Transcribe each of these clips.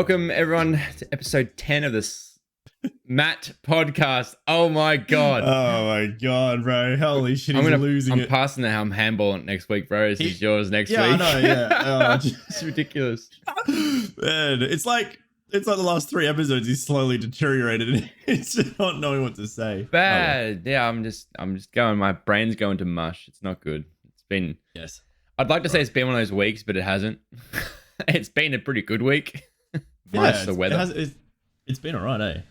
Welcome everyone to episode 10 of this Matt podcast. Oh my god. Oh my god, bro. Holy shit, he's losing it. I'm passing the handball next week, bro. This is yours next week. Yeah, I know, yeah. It's ridiculous. Man, it's like the last 3 episodes he's slowly deteriorated. It's just not knowing what to say. Bad. Yeah, I'm just going, my brain's going to mush. It's not good. It's been, yes. I'd like to say it's been one of those weeks, but it hasn't. It's been a pretty good week. Minus the weather. It's been alright, eh?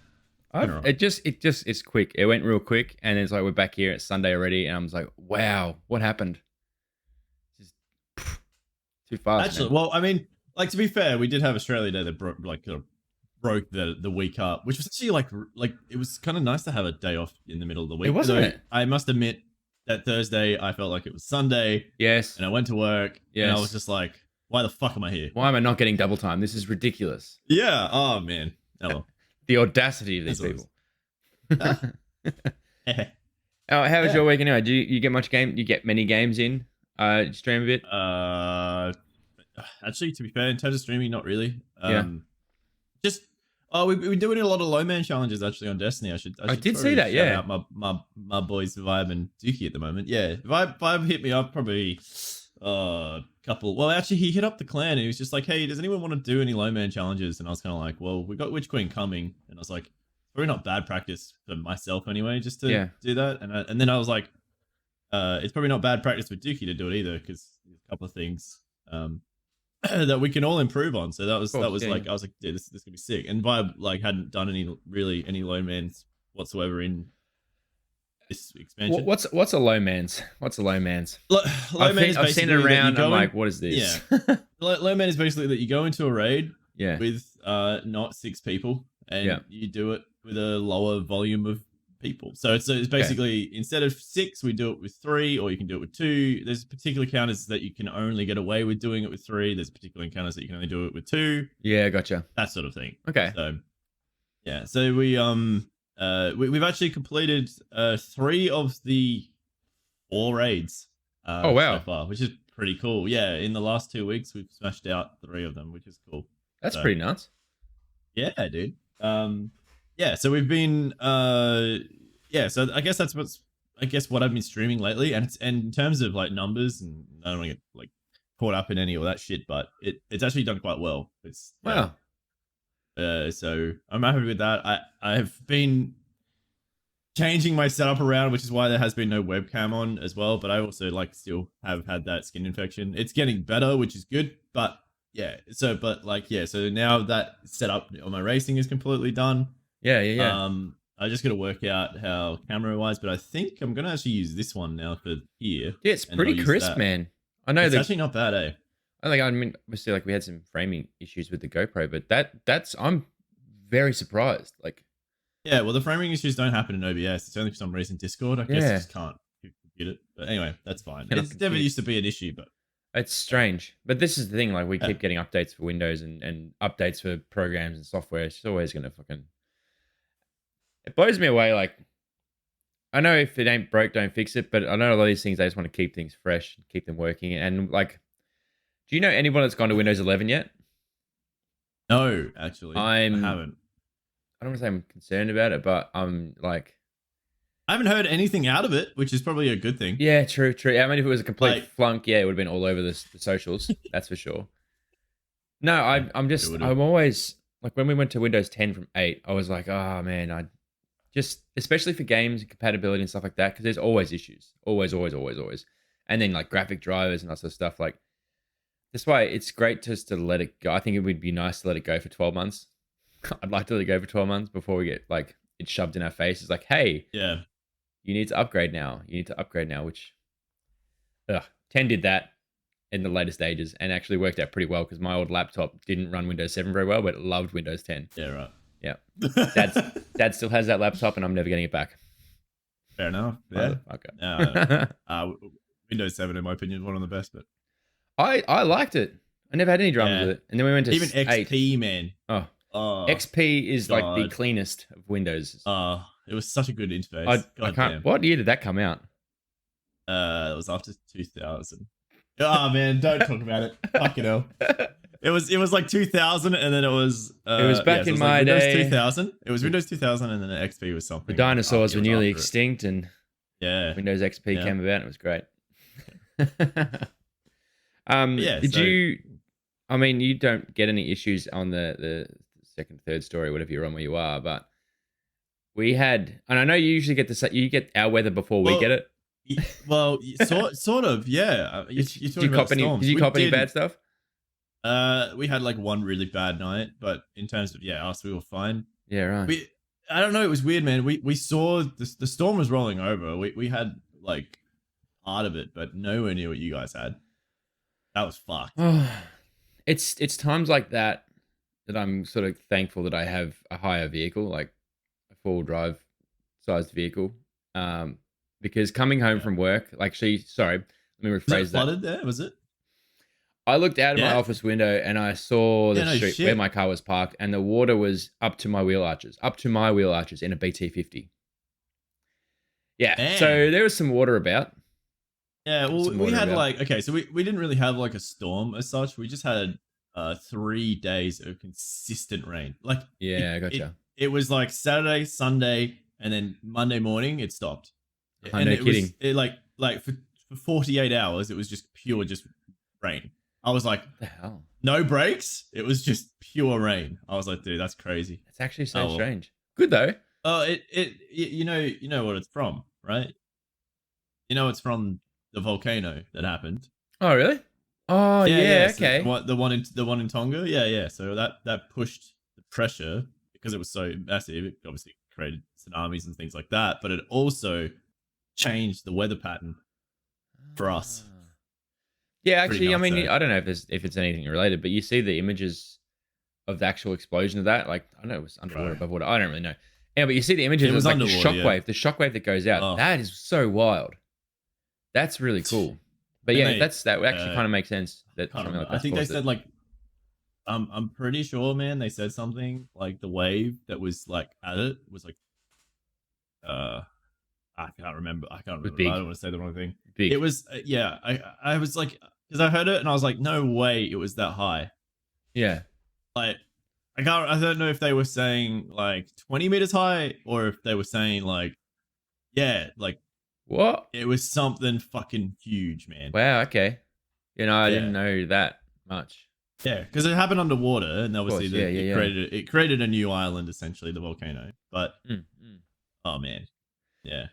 It's quick. It went real quick, and it's like we're back here. It's Sunday already, and I'm just like, wow, what happened? Just too fast. Actually, man. well, I mean, like to be fair, we did have Australia Day that broke the week up, which was actually like it was kind of nice to have a day off in the middle of the week. It wasn't it? I must admit that Thursday I felt like it was Sunday. Yes. And I went to work. Yes. And I was just like, why the fuck am I here? Why am I not getting double time? This is ridiculous. Yeah. Oh man. Hello. The audacity of these people. Oh, how was your week anyway? Do you get much game? You get many games in? Stream a bit? Actually, to be fair, in terms of streaming, not really. Just we've been doing a lot of low man challenges actually on Destiny. I did see that. Yeah. Out my boys Vibe and Dookie at the moment. Yeah, Vibe hit me up probably couple. Well, actually, he hit up the clan and he was just like, "Hey, does anyone want to do any low man challenges?" And I was kind of like, "Well, we got Witch Queen coming," and I was like, "Probably not bad practice for myself anyway, just to do that." And then I was like, "It's probably not bad practice for Dookie to do it either, because there's a couple of things that we can all improve on." So that was I was like, "Dude, this is gonna be sick." And Vibe like hadn't done any low mans whatsoever in this expansion. What's a low man's? What's a low man's? I've seen it around. I'm like, what is this? Yeah. Low man is basically that you go into a raid with not 6 people, and you do it with a lower volume of people. So it's basically instead of 6, we do it with 3, or you can do it with 2. There's particular encounters that you can only get away with doing it with 3. There's particular encounters that you can only do it with 2. Yeah, gotcha. That sort of thing. Okay. So yeah, so we've actually completed 3 of the 4 raids. Oh wow, so far, which is pretty cool. Yeah, in the last 2 weeks we've smashed out 3 of them, which is cool. That's pretty nuts. Yeah, dude. Yeah, so we've been so I guess that's what I've been streaming lately, and in terms of like numbers, and I don't want to get like caught up in any of that shit, but it's actually done quite well. It's wow. So I'm happy with that. I've been changing my setup around, which is why there has been no webcam on as well. But I also still have had that skin infection. It's getting better, which is good. But yeah, so now that setup on my racing is completely done. Yeah. I just got to work out how camera wise, but I think I'm gonna actually use this one now for here. Yeah, it's pretty crisp, man. I know it's actually not bad, eh? I mean, obviously, we had some framing issues with the GoPro, but that's I'm very surprised. Yeah, well, the framing issues don't happen in OBS. It's only for some reason Discord. I guess I just can't compute it. But anyway, that's fine. It never used to be an issue, but it's strange. But this is the thing. We keep getting updates for Windows and updates for programs and software. It's always gonna it blows me away. I know if it ain't broke, don't fix it. But I know a lot of these things, they just want to keep things fresh, keep them working, and do you know anyone that's gone to Windows 11 yet? No, actually. I haven't. I don't want to say I'm concerned about it, but I'm I haven't heard anything out of it, which is probably a good thing. Yeah, true. I mean, if it was a complete flunk, it would have been all over the socials. That's for sure. No, I'm always, when we went to Windows 10 from 8, I was like, oh man, especially for games and compatibility and stuff like that, because there's always issues. Always. And then graphic drivers and that sort of stuff. That's why it's great just to let it go. I think it would be nice to let it go for 12 months. I'd like to let it go for 12 months before we get it shoved in our face. It's like, hey, you need to upgrade now. Which 10 did that in the later stages and actually worked out pretty well, because my old laptop didn't run Windows 7 very well, but it loved Windows 10. Yeah, right. Yeah. Dad still has that laptop and I'm never getting it back. Fair enough. Yeah. Okay. Windows 7, in my opinion, is one of the best, but I liked it. I never had any dramas with it. And then we went to even 8. XP, man. Oh, XP is the cleanest of Windows. It was such a good interface. I can't. What year did that come out? It was after 2000. Oh man, don't talk about it. Fucking hell. It was like 2000, and then it was back in my Windows day. 2000. It was Windows 2000, and then XP was The something. dinosaurs were nearly extinct, and Windows XP came about, and it was great. Did you? I mean, you don't get any issues on the second, third story, whatever you're on where you are, but we had, and I know you usually get our weather before we get it. Well, sort of, yeah. Did you cop any bad stuff? We had like one really bad night, but in terms of us, we were fine. Yeah, right. I don't know. It was weird, man. We saw the storm was rolling over. We had like part of it, but nowhere near what you guys had. That was fucked. It's times like that I'm sort of thankful that I have a higher vehicle, like a 4-wheel drive sized vehicle. Because coming home from work, let me rephrase that. Flooded there, was it? I looked out of my office window and I saw the street where my car was parked, and the water was up to my wheel arches in a BT50. Yeah, damn. So there was some water about. Yeah, well, we had so we didn't really have like a storm as such. We just had 3 days of consistent rain. I gotcha. It was like Saturday, Sunday, and then Monday morning it stopped. No kidding. For 48 hours, it was just pure rain. I was like, what the hell? No breaks. It was just pure rain. I was like, dude, that's crazy. It's actually so strange. Good though. Oh, you know what it's from, right? You know it's from the volcano that happened. Oh, really? Oh, yeah. Okay. So the one in Tonga. Yeah. So that pushed the pressure because it was so massive. It obviously created tsunamis and things like that, but it also changed the weather pattern for us. Yeah, actually, I mean, I don't know if it's anything related, but you see the images of the actual explosion of that. Like, I know it was underwater, above water. I don't really know. Yeah, but you see the images. It was like the shockwave that goes out. Oh. That is so wild. That's really cool. But that actually kind of makes sense. I think they said I'm pretty sure, man. They said something like the wave that was like at it was like, I can't remember. I don't want to say the wrong thing. Big. It was, I was like, because I heard it and I was like, no way it was that high. Yeah. Like, I don't know if they were saying like 20 meters high or if they were saying like, what? It was something fucking huge, man. Wow. Okay. I didn't know that much. Yeah, because it happened underwater, and obviously it created a new island, essentially the volcano. But oh man, yeah.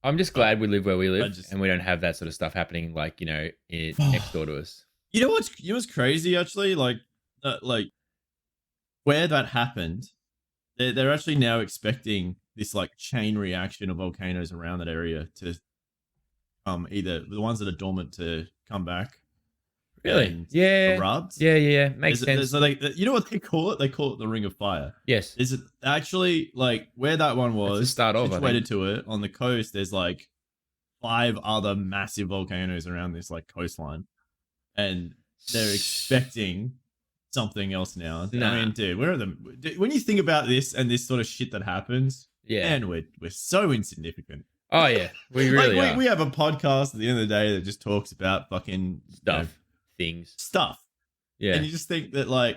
I'm just glad we live where we live, and we don't have that sort of stuff happening, like next door to us. You know what's crazy actually, like where that happened, they're actually now expecting this like chain reaction of volcanoes around that area to either the ones that are dormant to come back. Really? Yeah. Erupt. Yeah. Makes sense. So you know what they call it? They call it the Ring of Fire. Yes. Is it actually like where that one was situated to it on the coast? There's like 5 other massive volcanoes around this like coastline, and they're expecting something else now. Nah. I mean, dude, when you think about this and this sort of shit that happens, and we're so insignificant. Oh yeah, we really are. We have a podcast at the end of the day that just talks about fucking stuff. Stuff. Yeah. And you just think that like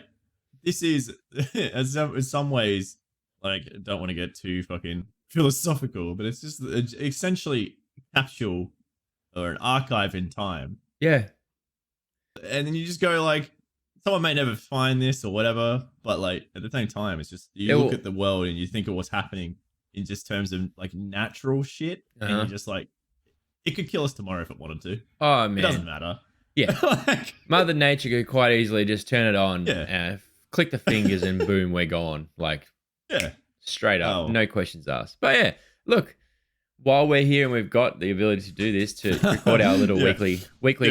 this is in some ways, like, I don't want to get too fucking philosophical, but it's just essentially a capsule or an archive in time. Yeah. And then you just go like, someone may never find this or whatever, but like at the same time, it's just you look at the world and you think of what's happening in just terms of like natural shit, and you're just like, it could kill us tomorrow if it wanted to. Oh man, it doesn't matter. Yeah, Mother Nature could quite easily just turn it on, click the fingers, and boom, we're gone. Like, straight up, no questions asked. But yeah, look, while we're here and we've got the ability to do this, to record our little weekly.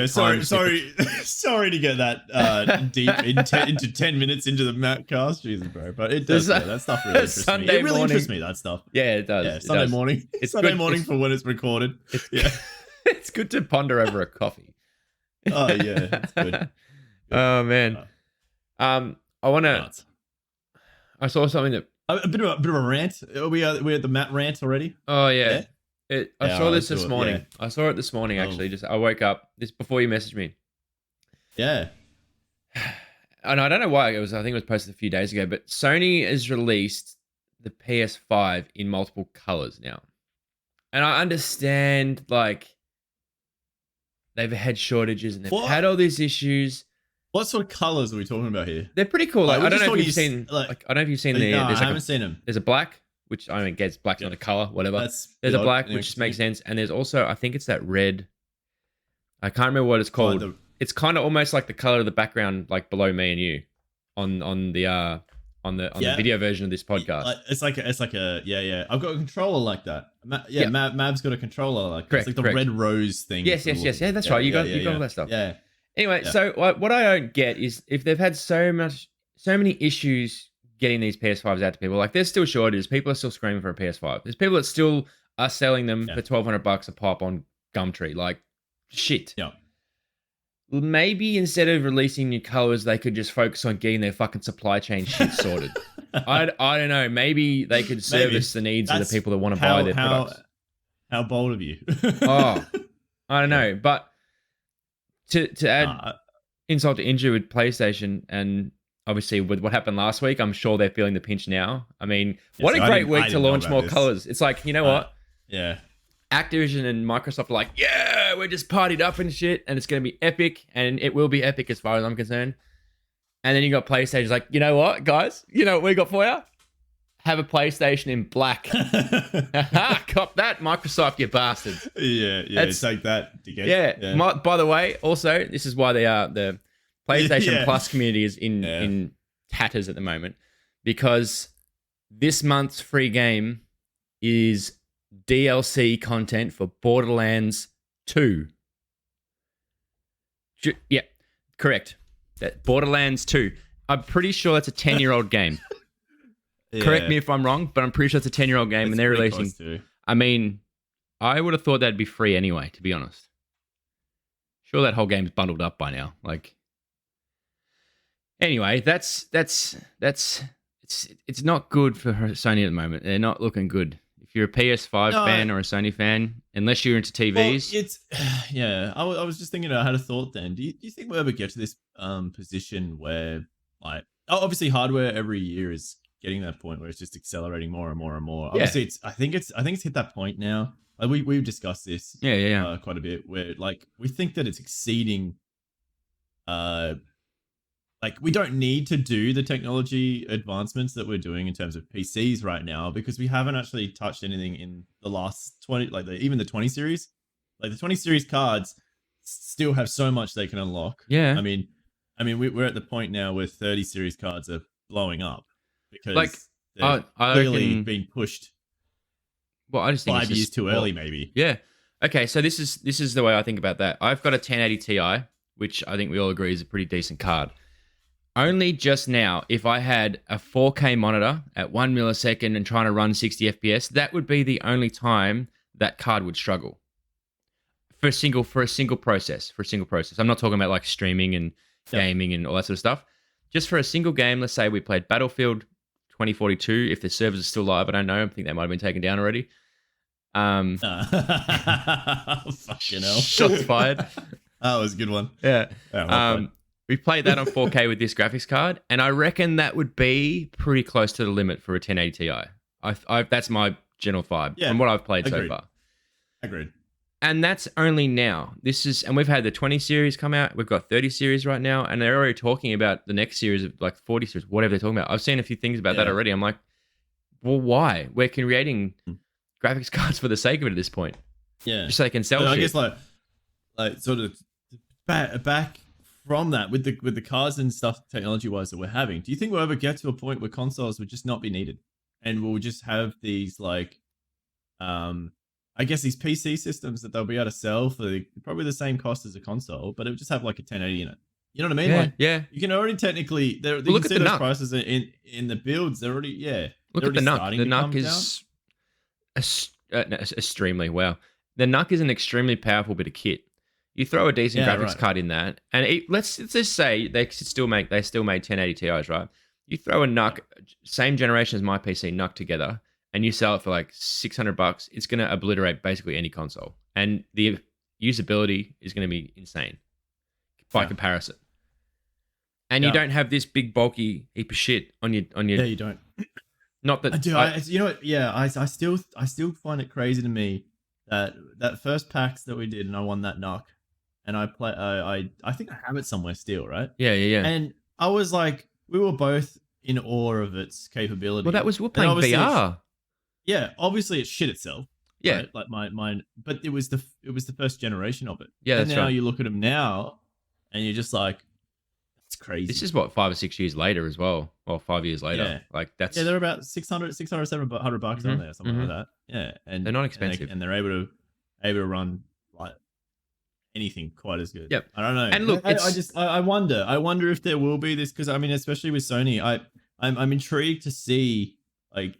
Sorry to get that deep into 10 minutes into the Matcast, Jesus, bro. But it does. That stuff really interests me. It really interests me. That stuff. Yeah, it does. Yeah, Sunday morning. It's Sunday morning for when it's recorded. It's good to ponder over a coffee. Oh yeah, that's good. Oh man, I saw something that a bit of a rant. Are we at the Matt rant already? Oh yeah. I saw this morning. Yeah. I saw it this morning actually. Just I woke up this before you messaged me. Yeah. and I don't know why it was. I think it was posted a few days ago, but Sony has released the PS5 in multiple colors now, and I understand like they've had shortages and they've had all these issues. What sort of colors are we talking about here? They're pretty cool. Like, I don't know if you've seen. I don't know if you've seen the. No, I haven't seen them. There's a black, which I guess black's not a color, whatever. There's a black, which makes sense, and there's also I think it's that red. I can't remember what it's called. It's kind of almost like the color of the background, like below me and you, on the video version of this podcast. It's like a yeah. I've got a controller like that. Mav's got a controller like that. It's like the red rose thing. Yes. Yeah, that's right. You got all that stuff. Yeah. Anyway, so what I don't get is if they've had so many issues getting these PS5s out to people, like there's still shortages. People are still screaming for a PS5. There's people that still are selling them for $1,200 a pop on Gumtree. Like shit. Yeah. Maybe instead of releasing new colors, they could just focus on getting their fucking supply chain shit sorted. I don't know. Maybe they could service the needs of the people that want to buy their products. How bold of you. I don't know. But to add insult to injury with PlayStation, and obviously with what happened last week, I'm sure they're feeling the pinch now. I mean, what a great week to launch more colors. It's like, you know what? Yeah. Activision and Microsoft are like, yeah, we're just partied up and shit, and it's going to be epic, and it will be epic as far as I'm concerned. And then you got PlayStation's like, you know what, guys? You know what we got for you? Have a PlayStation in black. Cop that, Microsoft, you bastards. Yeah, it's like that. Yeah. By the way, also, this is why the PlayStation Plus community is in tatters at the moment, because this month's free game is DLC content for Borderlands 2. Yeah, correct. That Borderlands 2. I'm pretty sure that's a 10-year-old game. Correct me if I'm wrong, but I'm pretty sure it's a 10-year-old game, and they're releasing. I mean, I would have thought that'd be free anyway, to be honest. Sure, that whole game's bundled up by now. Like, anyway, it's not good for Sony at the moment. They're not looking good. If you're a PS5 fan or a Sony fan, unless you're into TVs, I was just thinking. I had a thought. Then, do you think we'll ever get to this position where, like, obviously, hardware every year is getting that point where it's just accelerating more and more and more. Obviously, I think it's hit that point now. Like we've discussed this, quite a bit. Where like we think that it's exceeding, like we don't need to do the technology advancements that we're doing in terms of PCs right now, because we haven't actually touched anything in the last 20, like even the 20 series. Like the 20 series cards still have so much they can unlock. Yeah, I mean, we're at the point now where 30 series cards are blowing up because they're clearly being pushed. Well, I just think 5 years too early, maybe. Yeah. Okay, so this is the way I think about that. I've got a 1080 Ti, which I think we all agree is a pretty decent card. Only just now, if I had a 4K monitor at 1 millisecond and trying to run 60 FPS, that would be the only time that card would struggle. For a single process. I'm not talking about like streaming and gaming and all that sort of stuff. Just for a single game, let's say we played Battlefield 2042. If the servers are still live, I don't know. I think they might have been taken down already. Fucking hell. Shots fired. That was a good one. Yeah. We played that on 4K with this graphics card, and I reckon that would be pretty close to the limit for a 1080 Ti. That's my general vibe from what I've played so far. Agreed. And that's only now. And we've had the 20 series come out. We've got 30 series right now, and they're already talking about the next series of like 40 series, whatever they're talking about. I've seen a few things about that already. I'm like, well, why? We're creating graphics cards for the sake of it at this point. Yeah. Just so they can sell shit. I guess like sort of back from that with the cards and stuff technology-wise that we're having, do you think we'll ever get to a point where consoles would just not be needed? And we'll just have these like I guess these PC systems that they'll be able to sell for probably the same cost as a console, but it would just have like a 1080 in it. You know what I mean? Yeah, You can already technically look at the those prices in the builds. They're already Look at the NUC. The NUC is extremely well. The NUC is an extremely powerful bit of kit. You throw a decent graphics card in that, and let's just say they still made 1080 Ti's, right? You throw a NUC, same generation as my PC, NUC together, and you sell it for like $600, it's going to obliterate basically any console. And the usability is going to be insane by comparison. and you don't have this big bulky heap of shit on your. Yeah, you don't. Not that. You know what? Yeah, I still find it crazy to me that first packs that we did, and I won that knock, and I play. I think I have it somewhere still, right? Yeah. And I was like, we were both in awe of its capability. Well, we're playing VR. Yeah, obviously it shit itself. Yeah, right? Like mine, but it was the first generation of it. Yeah, and that's now right. you look at them now, and you're just like, that's crazy. This is what 5 or 6 years later as well. Well, 5 years later. Yeah. Like that's they're about 600, 700 bucks on there, something like that. Yeah, and they're not expensive, and they're able to run like anything quite as good. Yep. I don't know. And look, I wonder if there will be this, because I mean, especially with Sony, I'm intrigued to see, like,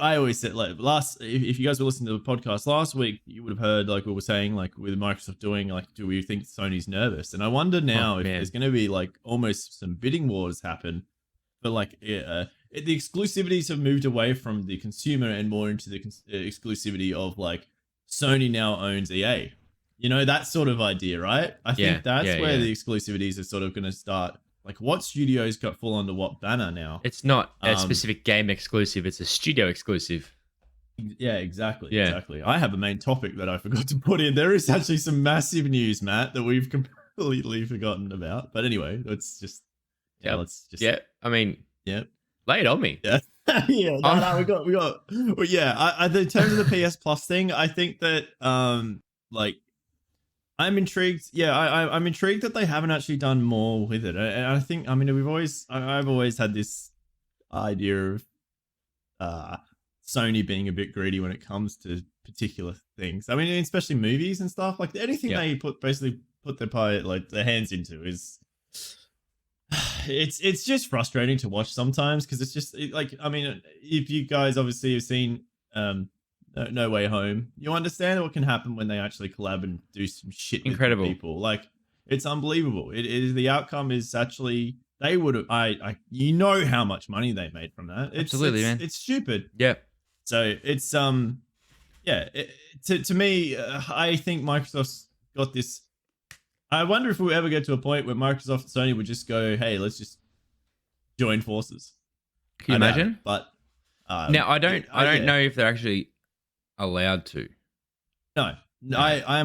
I always said, like, if you guys were listening to the podcast last week, you would have heard, like, we were saying, like, with Microsoft doing, like, do we think Sony's nervous? And I wonder now if there's going to be, like, almost some bidding wars happen, but like the exclusivities have moved away from the consumer and more into the exclusivity of, like, Sony now owns EA. You know, that sort of idea, right? I think that's where the exclusivities are sort of going to start. Like, what studios got full under what banner now? It's not a specific game exclusive. It's a studio exclusive. Yeah, exactly. I have a main topic that I forgot to put in. There is actually some massive news, Matt, that we've completely forgotten about. But anyway, let's just... I mean... Yeah. Lay it on me. Yeah. We got... Well, yeah, in terms of the PS Plus thing, I think that, like... I'm intrigued. Yeah, I'm intrigued that they haven't actually done more with it. And I think, I mean, I've always had this idea of Sony being a bit greedy when it comes to particular things. I mean, especially movies and stuff. Like, anything they put their hands into is, it's just frustrating to watch sometimes, because it's just like, I mean, if you guys obviously have seen No Way Home, you understand what can happen when they actually collab and do some shit with people. Like, it's unbelievable. It is, the outcome is actually, they would have, you know how much money they made from that. Absolutely, man. It's stupid. Yeah. So it's to me, I think Microsoft's got this. I wonder if we'll ever get to a point where Microsoft and Sony would just go, hey, let's just join forces. Can you imagine? But now I don't know if they're actually allowed to. No. I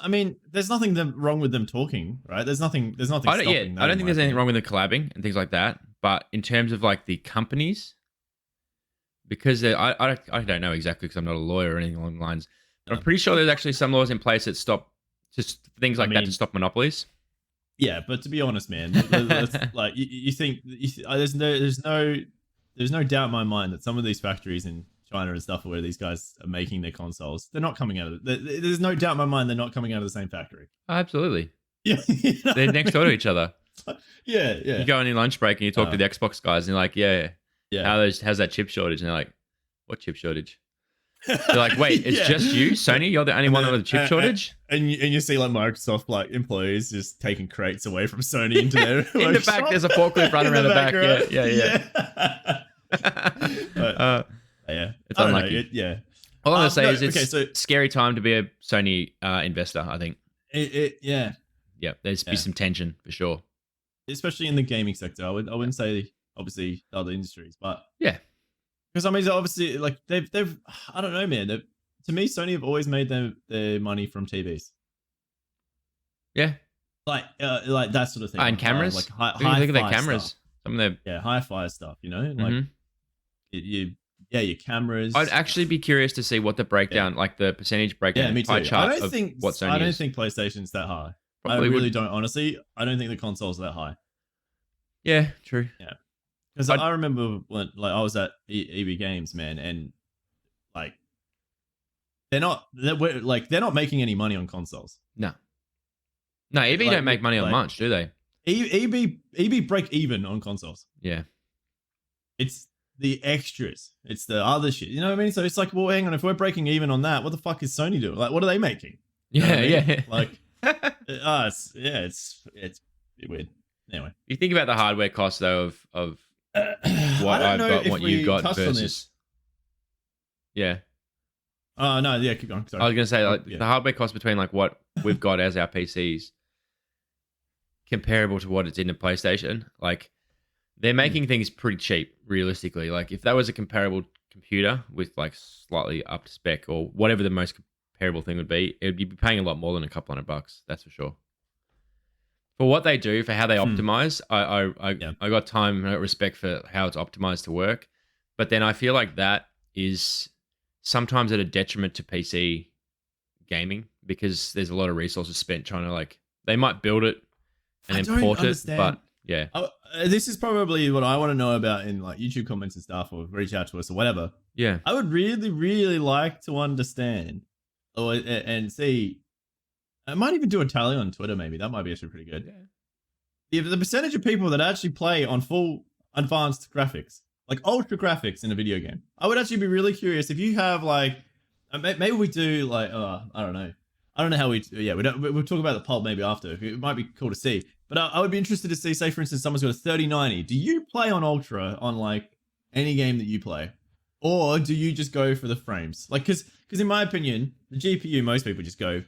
mean, there's nothing wrong with them talking, right? There's nothing stopping that. I don't think there's anything wrong with the collabing and things like that. But in terms of, like, the companies, because I don't know exactly, because I'm not a lawyer or anything along the lines. But I'm pretty sure there's actually some laws in place that stop just things like that to stop monopolies. Yeah, but to be honest, man, like, you think there's no doubt in my mind that some of these factories in China and stuff where these guys are making their consoles, they're not coming out of it. There's no doubt in my mind they're not coming out of the same factory. Oh, absolutely. Yeah. They're next door to each other. Yeah. You go on your lunch break and you talk to the Xbox guys and you're like, yeah. How's that chip shortage? And they're like, what chip shortage? They're like, wait, it's just you, Sony? You're the only one with a chip shortage? And you see, like, Microsoft, like, employees just taking crates away from Sony into their in the back, there's a forklift running around the back. Right? Yeah. Yeah, it's unlucky. All I'm gonna say is it's a scary time to be a Sony investor. I think. Yeah. There's be some tension for sure, especially in the gaming sector. I wouldn't say obviously other industries, but yeah, because I mean, obviously, like they've I don't know, man. To me, Sony have always made their money from TVs. Yeah, like that sort of thing. And cameras. Like high look at their cameras. Stuff. Some of their hi-fi stuff. You know, like your cameras. I'd actually be curious to see what the breakdown, like the percentage breakdown, me too. pie chart of what Sony is. I don't think PlayStation's that high. Probably I really don't, honestly. I don't think the console's that high. Yeah, true. Yeah, because I remember when, like, I was at EB Games, man, and like they're not making any money on consoles. No, EB don't make money on much, do they? EB break even on consoles. Yeah, it's the extras. It's the other shit. You know what I mean? So it's like, well, hang on. If we're breaking even on that, what the fuck is Sony doing? Like, what are they making? You know what I mean? Like, it's weird. Anyway, you think about the hardware cost though of what I've got, what you got versus. Yeah. No, yeah, keep going. Sorry. I was gonna say, like, the hardware cost between, like, what we've got as our PCs comparable to what it's in the PlayStation. Like, they're making things pretty cheap, realistically. Like, if that was a comparable computer with like slightly up to spec or whatever the most comparable thing would be, it would be paying a lot more than a couple $100. That's for sure. For what they do, for how they optimize, I got time and respect for how it's optimized to work. But then I feel like that is sometimes at a detriment to PC gaming because there's a lot of resources spent trying to like, they might build it and then port it, but yeah. This is probably what I want to know about in like YouTube comments and stuff, or reach out to us or whatever. Yeah. I would really, really like to understand and see. I might even do a tally on Twitter. Maybe that might be actually pretty good. Yeah. The percentage of people that actually play on full advanced graphics, like ultra graphics in a video game. I would actually be really curious if you have like, maybe we do like, I don't know. I don't know how we'll talk about the poll maybe after. It might be cool to see. But I would be interested to see, say for instance, someone's got a 3090. Do you play on ultra on like any game that you play? Or do you just go for the frames? Like, because in my opinion, the GPU, most people just go,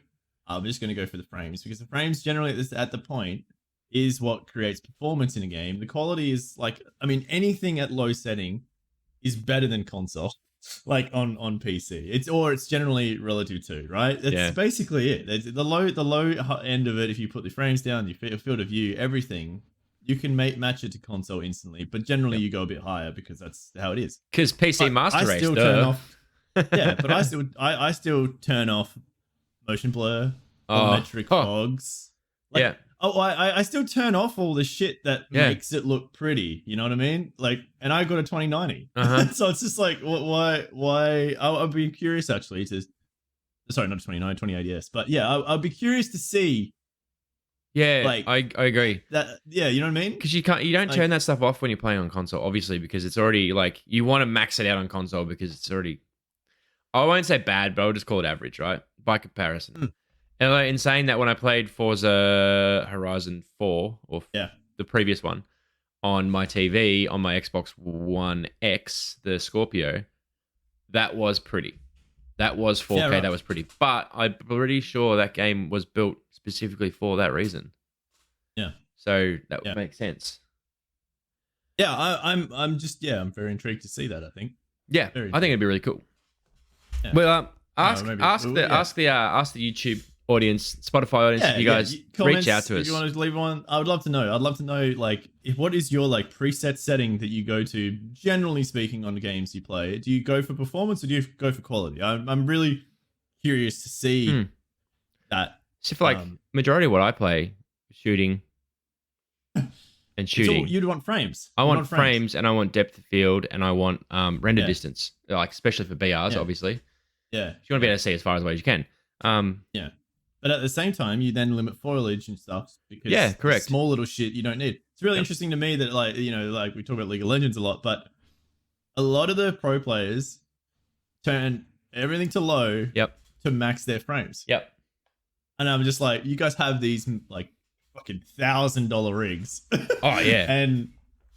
I'm just going to go for the frames, because the frames generally at the point is what creates performance in a game. The quality is like, I mean, anything at low setting is better than console, like on PC. It's generally relative to, right? That's basically it. The low end of it, if you put the frames down, your field of view, everything, you can match it to console instantly. But generally, you go a bit higher because that's how it is. Because PC Master Race, turn off. Yeah, but I still turn off motion blur, volumetric fogs. Like, I still turn off all the shit that makes it look pretty. You know what I mean? Like, and I got a 2090. So it's just like, why? I'd be curious actually sorry, not 29, 2080s. But yeah, I'd be curious to see. Yeah, like, I agree. That, yeah, you know what I mean? Because you don't turn that stuff off when you're playing on console, obviously, because it's already like, you want to max it out on console because it's already, I won't say bad, but I'll just call it average, right? By comparison. And like, in saying that, when I played Forza Horizon 4, or the previous one, on my TV, on my Xbox One X, the Scorpio, that was pretty. That was 4K, right. That was pretty. But I'm pretty sure that game was built specifically for that reason. Yeah. So that would make sense. Yeah, I'm very intrigued to see that, I think. Yeah, I think it'd be really cool. Yeah. Well, ask the YouTube audience, Spotify audience, if you guys reach out to us. If you want to leave one, I would love to know. I'd love to know, like, what is your like preset setting that you go to, generally speaking, on the games you play? Do you go for performance or do you go for quality? I'm really curious to see that. So for like majority of what I play, shooting and shooting. You'd want frames. I want frames and I want depth of field and I want render distance, like especially for BRs, obviously. Yeah. If you want to be able to see as far away as you can. Yeah. But at the same time, you then limit foliage and stuff because correct. Small little shit you don't need. It's really interesting to me that, like, you know, like we talk about League of Legends a lot, but a lot of the pro players turn everything to low to max their frames. Yep. And I'm just like, you guys have these like fucking $1,000 rigs. Oh yeah.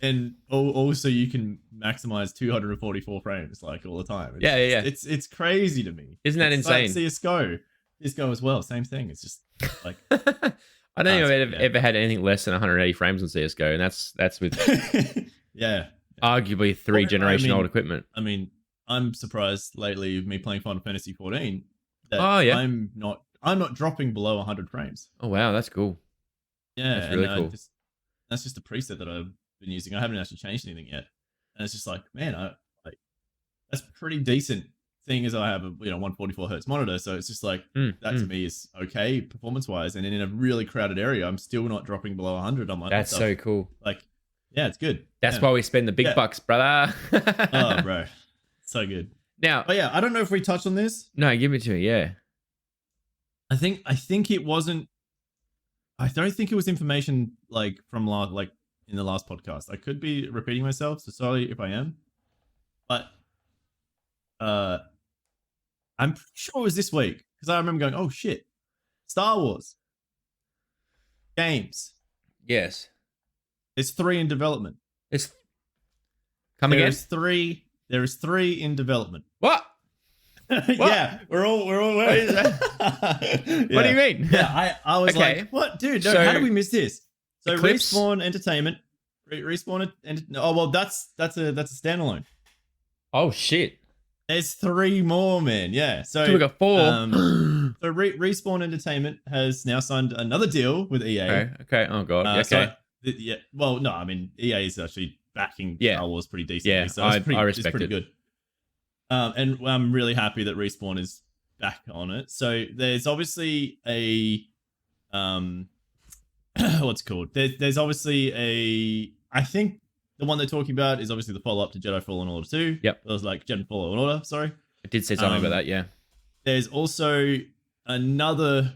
And also you can maximize 244 frames like all the time. It's crazy to me. Isn't that insane? Like CSGO as well, same thing. It's just like I don't think I've ever had anything less than 180 frames on CSGO, and that's with arguably 3 generation old equipment. I mean, I'm surprised lately me playing Final Fantasy 14 that I'm not dropping below 100 frames. Oh wow, that's cool. Yeah, that's really cool. That's just a preset that I've been using. I haven't actually changed anything yet, and it's just like, man, that's pretty decent. Thing is, I have a 144 hertz monitor, so it's just like that to me is okay performance wise. And in a really crowded area, I'm still not dropping below 100 on my. That's so cool. Like, yeah, it's good. That's why we spend the big bucks, brother. Oh, bro, so good. Now, but yeah, I don't know if we touched on this. No, give it to me. Yeah, I think it wasn't. I don't think it was information like from in the last podcast. I could be repeating myself, so sorry if I am. But I'm pretty sure it was this week because I remember going, "Oh shit, Star Wars games." Yes, there's 3 in development. It's coming in. There is 3 in development. What? Yeah, we're all. What is that? What do you mean? Yeah, I was like, what, dude? No, how did we miss this? So Eclipse? Respawn Entertainment, oh well, that's a standalone. Oh shit! There's 3 more, man. Yeah. So we got 4. Respawn Entertainment has now signed another deal with EA. Okay. Oh god. Okay. So, yeah. Well, no, I mean EA is actually backing Star Wars pretty decently. Yeah, So I respect it's pretty good. And I'm really happy that Respawn is back on it. So there's obviously a what's it called? There's obviously I think the one they're talking about is obviously the follow-up to Jedi Fallen Order 2. Yep. It was like Jedi Fallen Order, sorry. I did say something about that, yeah. There's also another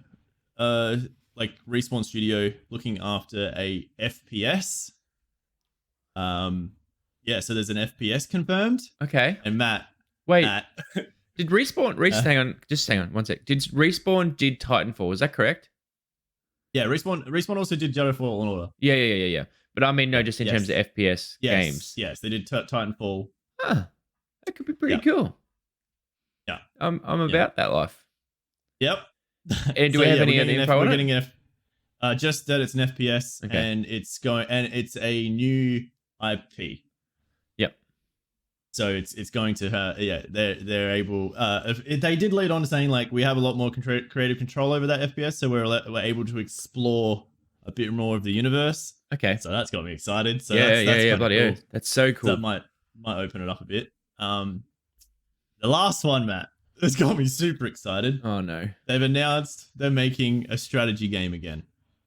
like Respawn Studio looking after a FPS. Yeah, so there's an FPS confirmed. Okay. And Matt. Did Respawn hang on 1 sec. Did Titanfall, is that correct? Yeah, Respawn also did Jedi Fallen Order. Yeah. But I mean, no, just in terms of FPS games. Yes, they did Titanfall. That could be pretty cool. Yeah. I'm about that life. Yep. And do we have any info on it? Just that it's an FPS and it's a new IP. Yep. So it's going to they're able they did lead on to saying like we have a lot more creative control over that FPS, so we're able to explore a bit more of the universe. Okay. So that's got me excited. So that's bloody cool. That's so cool. So that might open it up a bit. The last one, Matt, has got me super excited. Oh no. They've announced they're making a strategy game again.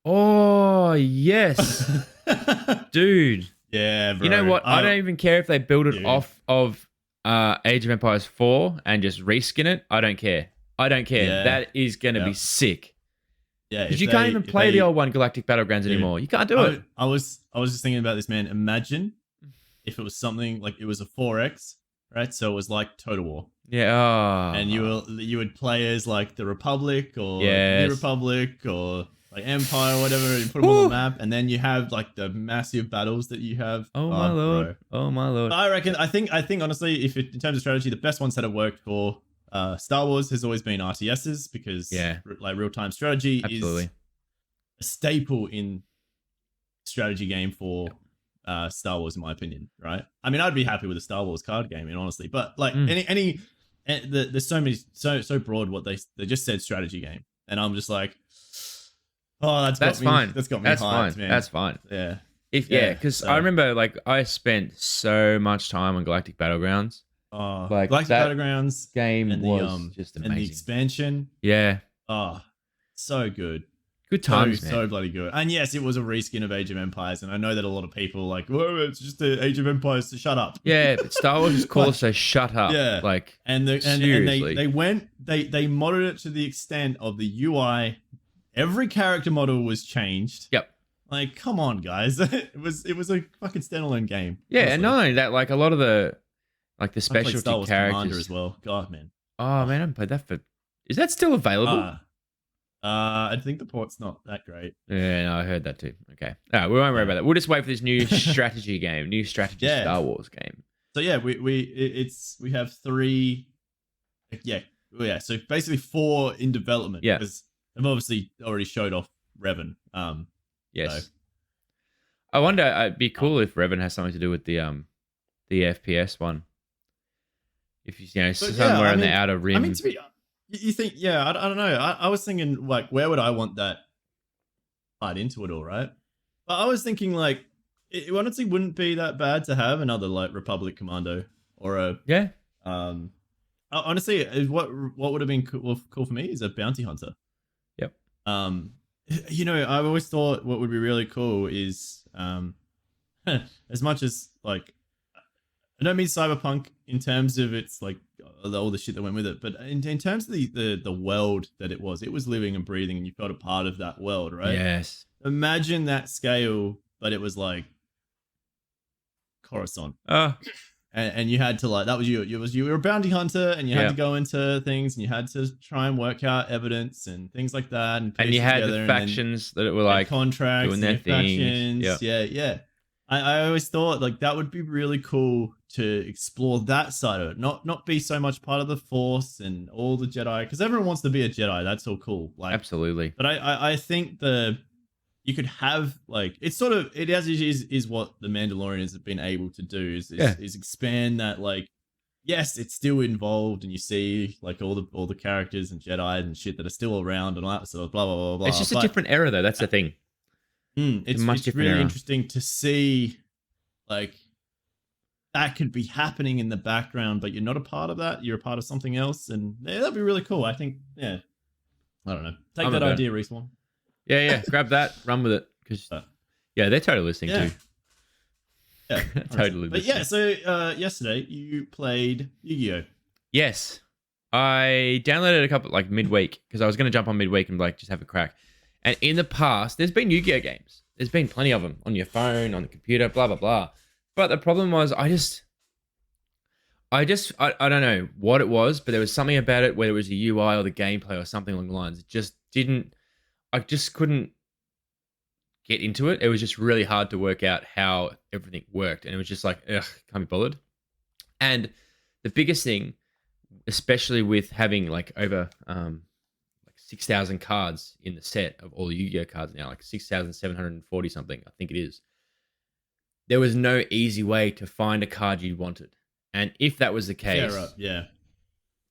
Oh yes. Dude. Yeah, bro. You know what? I don't even care if they build it off of Age of Empires 4 and just reskin it. I don't care. Yeah. That is going to be sick. Yeah, because you can't even play the old one, Galactic Battlegrounds, anymore. You can't do it. I was just thinking about this, man. Imagine if it was something like it was a 4X, right? So it was like Total War. Yeah. And you would play as like the Republic or New Republic or like Empire or whatever, and put them on the map, and then you have like the massive battles that you have. Oh my lord! Bro. Oh my lord! I think honestly, in terms of strategy, the best ones that have worked for Star Wars has always been RTSs, because like real-time strategy is a staple in strategy game for Star Wars, in my opinion. Right? I mean, I'd be happy with a Star Wars card game, honestly, but like there's so many so broad. What they just said strategy game, and I'm just like. Oh, that's fine. That's got me hyped, man. That's fine. Yeah. Because I remember, like, I spent so much time on Galactic Battlegrounds. Oh, like Galactic Battlegrounds game was just amazing. And the expansion. Yeah. Oh, so good. Good times, man. So bloody good. And yes, it was a reskin of Age of Empires, and I know that a lot of people are like, whoa, it's just the Age of Empires, to shut up. Yeah, but Star Wars just called us to shut up. Yeah. Like, seriously. They modded it to the extent of the UI. Every character model was changed. Yep. Like, come on, guys. It was a fucking standalone game. Yeah, honestly. And not only that, like a lot of the specialty Star Wars characters Commander as well. God, man. Oh man, I haven't played that for. Is that still available? I think the port's not that great. Yeah, no, I heard that too. Okay. We won't worry about that. We'll just wait for this new strategy game, Star Wars game. So yeah, we have 3. Yeah. So basically 4 in development. Yeah. I've obviously already showed off Revan. Yes. So. I wonder. It'd be cool if Revan has something to do with the FPS one. If somewhere in the outer rim. I mean, you think? Yeah, I don't know. I was thinking like, where would I want that tied into it all, right? But I was thinking like, it honestly wouldn't be that bad to have another like Republic Commando or a honestly, what would have been cool for me is a bounty hunter. Yep. I've always thought what would be really cool is as much as like, I don't mean cyberpunk in terms of it's like all the shit that went with it, but in terms of the world that it was living and breathing, and you felt a part of that world, right? Yes. Imagine that scale, but it was like Coruscant. And you had to like, that was you were a bounty hunter, and you had to go into things, and you had to try and work out evidence and things like that, and you had the factions that were like contracts doing their things. Factions. Yeah. I always thought like that would be really cool to explore that side of it, not be so much part of the Force and all the Jedi, because everyone wants to be a Jedi. That's all cool. Like, absolutely. But I think the you could have like it's sort of it as is what the Mandalorian has been able to do is expand that like yes, it's still involved and you see like all the characters and Jedi and shit that are still around and all that sort of blah blah blah blah. It's just a different era though. That's the thing. It's really interesting to see like that could be happening in the background, but you're not a part of that. You're a part of something else, and yeah, that'd be really cool. I think, yeah. I don't know. Take that idea, Respawn. Yeah. Grab that, run with it, because yeah, they're totally listening too. Yeah, totally. But yeah, so yesterday you played Yu-Gi-Oh. Yes, I downloaded a couple like midweek because I was going to jump on midweek and like just have a crack. And in the past, there's been Yu-Gi-Oh games. There's been plenty of them on your phone, on the computer, blah blah blah. But the problem was, I don't know what it was, but there was something about it, whether it was the UI or the gameplay or something along the lines. I just couldn't get into it. It was just really hard to work out how everything worked. And it was just like, ugh, can't be bothered. And the biggest thing, especially with having like over like 6,000 cards in the set of all the Yu-Gi-Oh cards now, like 6,740 something, I think it is. There was no easy way to find a card you wanted. And if that was the case,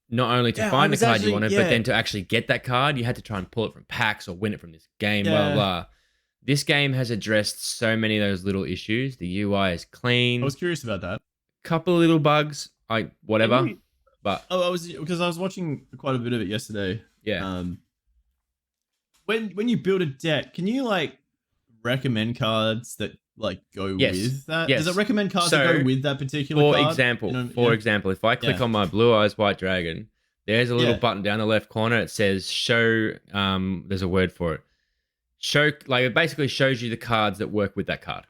not only to find the card you wanted, but then to actually get that card, you had to try and pull it from packs or win it from this game, blah, blah. This game has addressed so many of those little issues. The UI is clean. I was curious about that. Couple of little bugs, whatever. But I was watching quite a bit of it yesterday. Yeah. When you build a deck, can you like recommend cards that like go with that? Yes. Does it recommend cards that go with that particular card? For example, if I click on my Blue Eyes White Dragon, there's a little button down the left corner. It says show. There's a word for it. Show, like it basically shows you the cards that work with that card.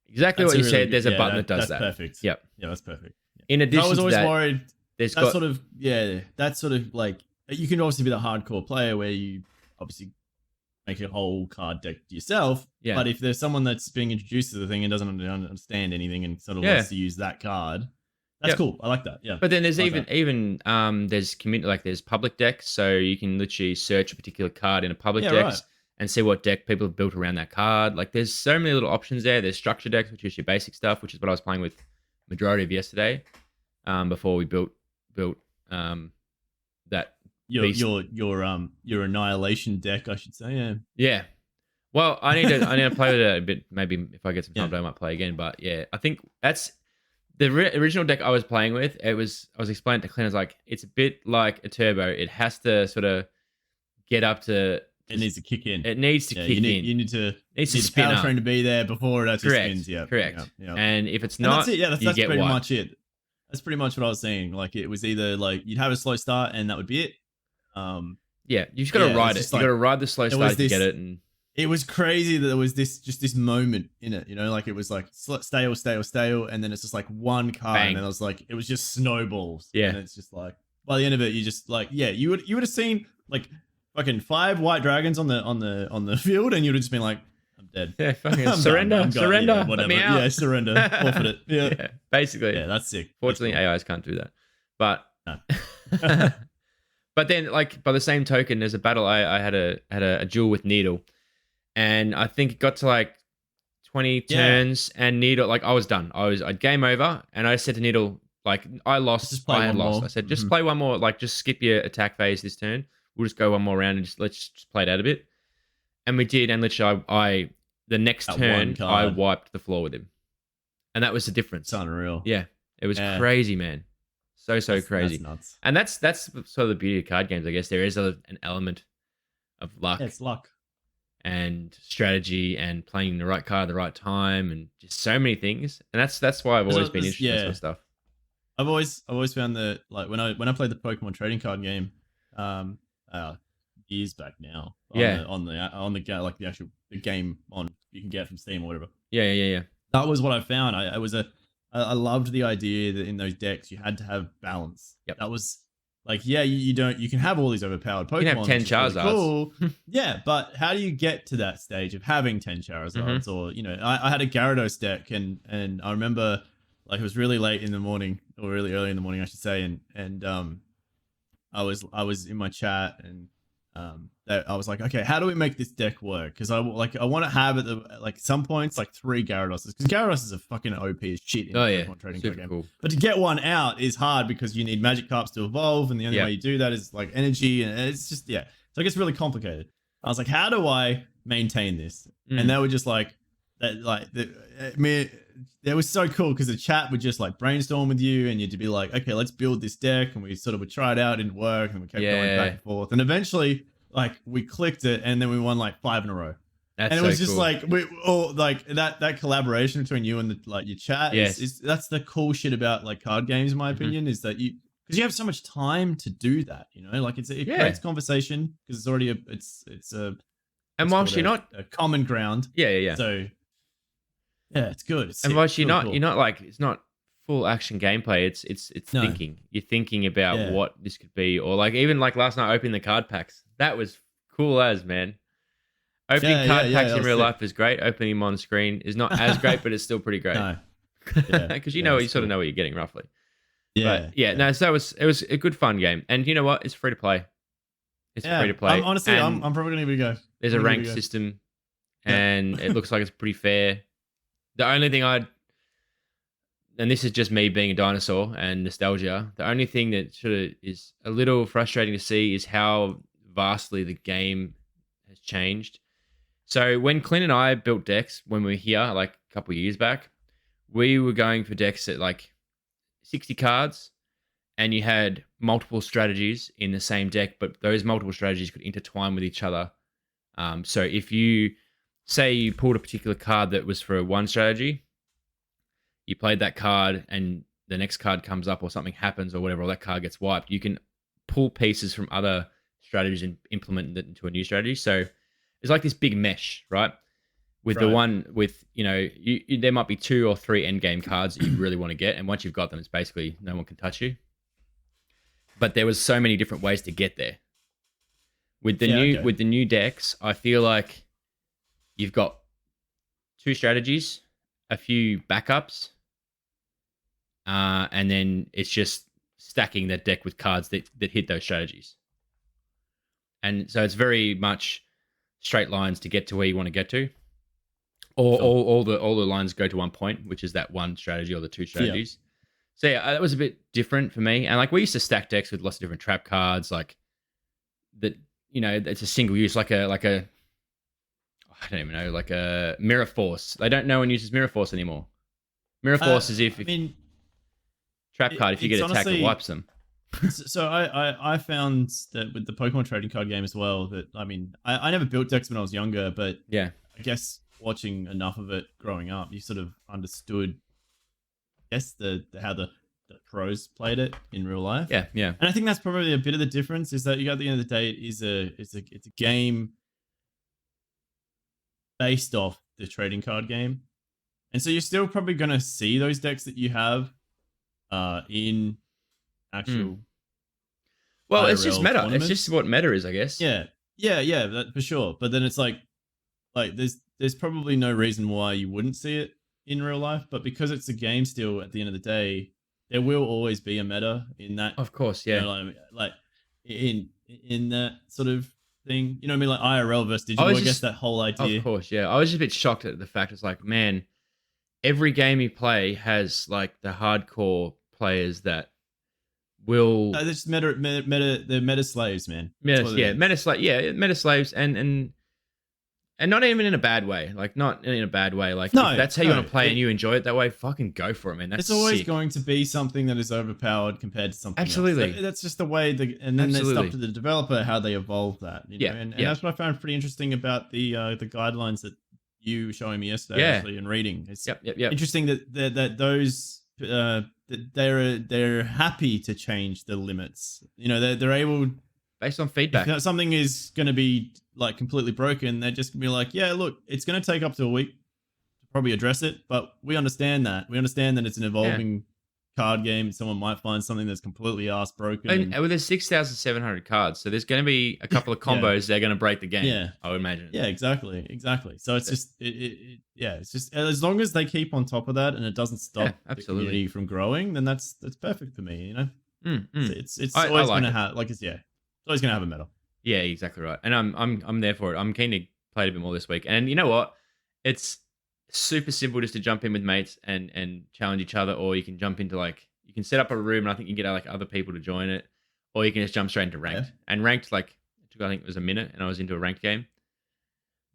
Exactly what you said. There's a button that does that. That's perfect. Yep. Yeah, that's perfect. Yeah. In addition, I was always worried. That's sort of like you can obviously be the hardcore player where you obviously make a whole card deck yourself. Yeah. But if there's someone that's being introduced to the thing and doesn't understand anything and sort of wants to use that card, that's cool. I like that. Yeah. But then there's there's community, like there's public decks, so you can literally search a particular card in a public decks and see what deck people have built around that card. Like there's so many little options there. There's structure decks, which is your basic stuff, which is what I was playing with majority of yesterday. Before we built that. Your annihilation deck, I should say. Yeah. Yeah. Well, I need to play with it a bit. Maybe if I get some time, I might play again. But yeah, I think that's the original deck I was playing with. I was explaining to Clint, I was like, it's a bit like a turbo. It has to sort of get up to. It needs to kick in. It needs to kick in. You need to spin power up. train to be there before it actually spins. Yeah. Correct. Yeah. And if it's not, that's it. Yeah, that's pretty wiped. much it. That's pretty much what I was saying. Like it was either like you'd have a slow start and that would be it. Yeah, you just got to ride it. You got to ride the slow start to get it. And it was crazy that there was this moment in it. You know, like it was like stale, and then it's just like one card, Bang. and I was like, it was just snowballs. Yeah, and it's just like by the end of it, you just like you would have seen like fucking 5 white dragons on the field, and you'd have just been like, I'm dead. Yeah, fucking surrender. Yeah, whatever. Let me out. Yeah, surrender. Forfeit it. Yeah, basically. Yeah, that's sick. Fortunately, that's cool. AIs can't do that. But but then, like by the same token, there's a battle. I had a duel with Needle, and I think it got to like 20 turns, and Needle, like I was done. I'd game over, and I said to Needle, like I lost. I had lost. I said, just play one more. Like just skip your attack phase this turn. We'll just go one more round and let's just play it out a bit. And we did, and literally, the next turn I wiped the floor with him, and that was the difference. It's unreal. Yeah, it was crazy, man. So crazy. That's nuts. And that's sort of the beauty of card games, I guess. There is an element of luck. Yeah, it's luck. And strategy and playing the right card at the right time and just so many things. And that's why I've always been interested in this sort of stuff. I've always found that like when I played the Pokemon trading card game, years back now. On the game you can get from Steam or whatever. Yeah. That was what I found. I loved the idea that in those decks you had to have balance. Yep. That was like, you can have all these overpowered Pokemon. You can have 10 Charizards. Really cool. Yeah, but how do you get to that stage of having 10 Charizards? Or, I had a Gyarados deck and I remember like it was really late in the morning or really early in the morning, I should say. And I was in my chat and that I was like, okay, how do we make this deck work? Because I want to have at some points like 3 Gyaradoses, because Gyarados is a fucking OP as shit in the Pokemon trading card game. Cool. But to get one out is hard because you need Magikarps to evolve, and the only way you do that is like energy, and it's just so it gets really complicated. I was like, how do I maintain this? And they were just like it was so cool because the chat would just like brainstorm with you, and you'd be like, okay, let's build this deck, and we sort of would try it out, it didn't work, and we kept going back and forth, and eventually like we clicked it, and then we won like 5 in a row. And it was just cool. Like we all like that collaboration between you and your chat is that's the cool shit about like card games, in my opinion, is that because you have so much time to do that, like it creates conversation because it's already and whilst you're not a common ground. So it's good. And whilst you're not like, it's not full action gameplay. It's thinking. You're thinking about what this could be, or like even like last night opening the card packs. That was cool as, man. Opening card packs in real life is great. Opening them on screen is not as great, but it's still pretty great. No. Because you sort of know what you're getting roughly. So it was a good fun game, and you know what? It's free to play. It's free to play. Honestly, I'm probably gonna give it a go. There's a ranked system, and it looks like it's pretty fair. The only thing and this is just me being a dinosaur and nostalgia, the only thing that sort of is a little frustrating to see is how vastly the game has changed. So when Clint and I built decks when we were here, like a couple of years back, we were going for decks at like 60 cards, and you had multiple strategies in the same deck, but those multiple strategies could intertwine with each other. So if you say you pulled a particular card that was for one strategy, you played that card and the next card comes up or something happens or whatever, or that card gets wiped, you can pull pieces from other strategies and implement it into a new strategy. So it's like this big mesh, right? With the one with, there might be 2 or 3 end game cards that you really want to get. And once you've got them, it's basically no one can touch you. But there was so many different ways to get there. With the new decks, I feel like you've got 2 strategies, a few backups, and then it's just stacking that deck with cards that hit those strategies. And so it's very much straight lines to get to where you want to get to. Or all the lines go to one point, which is that one strategy or the 2 strategies. So that was a bit different for me. And like we used to stack decks with lots of different trap cards, like that. It's a single use, like a I don't even know, like a Mirror Force. No one uses Mirror Force anymore. Mirror Force is if trap card, if you get attacked, it wipes them. So I found that with the Pokemon trading card game as well, that I never built decks when I was younger, but I guess watching enough of it growing up, you sort of understood, I guess, how the pros played it in real life. Yeah. And I think that's probably a bit of the difference, is that at the end of the day, it's a game based off the trading card game. And so you're still probably going to see those decks that you have in actual Well, it's just meta. Tournaments. It's just what meta is, I guess. Yeah, that, for sure. But then it's like there's probably no reason why you wouldn't see it in real life, but because it's a game still, at the end of the day, there will always be a meta in that. Of course, yeah. Like in that sort of thing. You know what I mean? Like IRL versus digital, I guess that whole idea. Of course, yeah. I was just a bit shocked at the fact it's like, man, every game you play has like the hardcore players that will... they're just they're meta slaves, man. Meta slaves and not even in a bad way. Like, not in a bad way. Like, if that's how you want to play and you enjoy it that way, fucking go for it, man. That's always sick. Going to be something that is overpowered compared to something Absolutely. else. That's just the way, and then it's up to the developer how they evolve that. You know? And that's what I found pretty interesting about the guidelines that you were showing me yesterday, actually, and reading. It's interesting that those... they're happy to change the limits. They're able, based on feedback. If something is going to be like completely broken, they're just gonna be like, yeah, look, it's going to take up to a week to probably address it, but we understand that. It's an evolving card game. Someone might find something that's completely ass broken. And there's 6,700 cards, so there's going to be a couple of combos that are going to break the game. Yeah, I would imagine. Yeah, exactly. So it's just, it's just as long as they keep on top of that and it doesn't stop the community from growing, then that's perfect for me. It's always going to have it's always going to have a meta. Yeah, exactly right. And I'm there for it. I'm keen to play it a bit more this week. And you know what? It's super simple just to jump in with mates and challenge each other, or you can jump into like you can set up a room and I think you can get like other people to join it, or you can just jump straight into Yeah, ranked. And ranked like it took I think it was a minute and I was into a ranked game.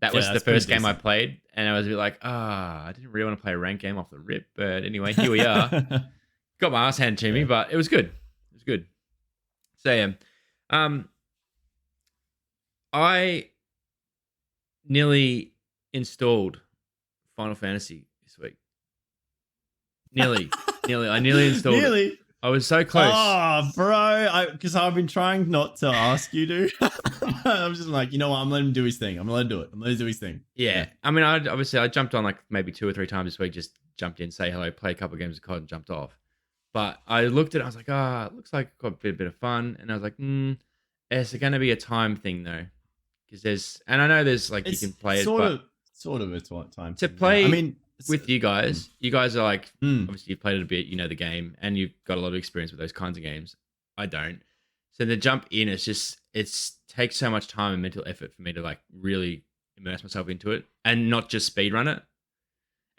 That yeah, was the that's pretty first game I decent. played, and I was a bit like, I didn't really want to play a ranked game off the rip, but anyway, here we are. Got my ass handed to me, Yeah. but it was good. It was good. So yeah, um, I nearly installed Final Fantasy this week. Nearly. I nearly installed it. Nearly. I was so close. Oh, bro, because I've been trying not to ask you to. I'm just like, you know what? I'm letting him do his thing. I'm letting him do it. I'm letting him do his thing. Yeah. I mean, I jumped on like maybe 2 or 3 times this week. Just jumped in, say hello, play a couple of games of COD, and jumped off. But I looked at it, I was like, it looks like got a bit of fun. And I was like, it's going to be a time thing though. Because and I know there's like, It's you can play sort it, sort of it's what time to thing, play I mean, with you guys are like, mm, obviously you've played it a bit, you know the game, and you've got a lot of experience with those kinds of games. I don't. So the jump in, it's takes so much time and mental effort for me to like really immerse myself into it and not just speed run it.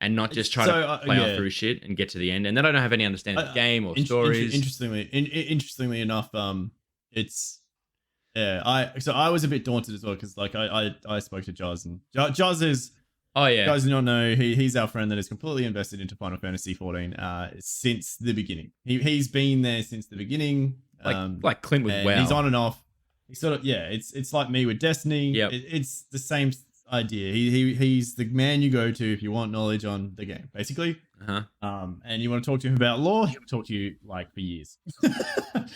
And not just try to play through shit and get to the end, and then I don't have any understanding of the game or stories. Interestingly enough, it's I was a bit daunted as well because like I spoke to Jaz, and Jaz is, you guys do not know, he's our friend that is completely invested into Final Fantasy 14 since the beginning. He's been there since the beginning, like Clint with WoW. He's on and off. He's sort of it's like me with Destiny. Yep. It's the same idea. He's the man you go to if you want knowledge on the game, basically. And you want to talk to him about lore, he'll talk to you like for years.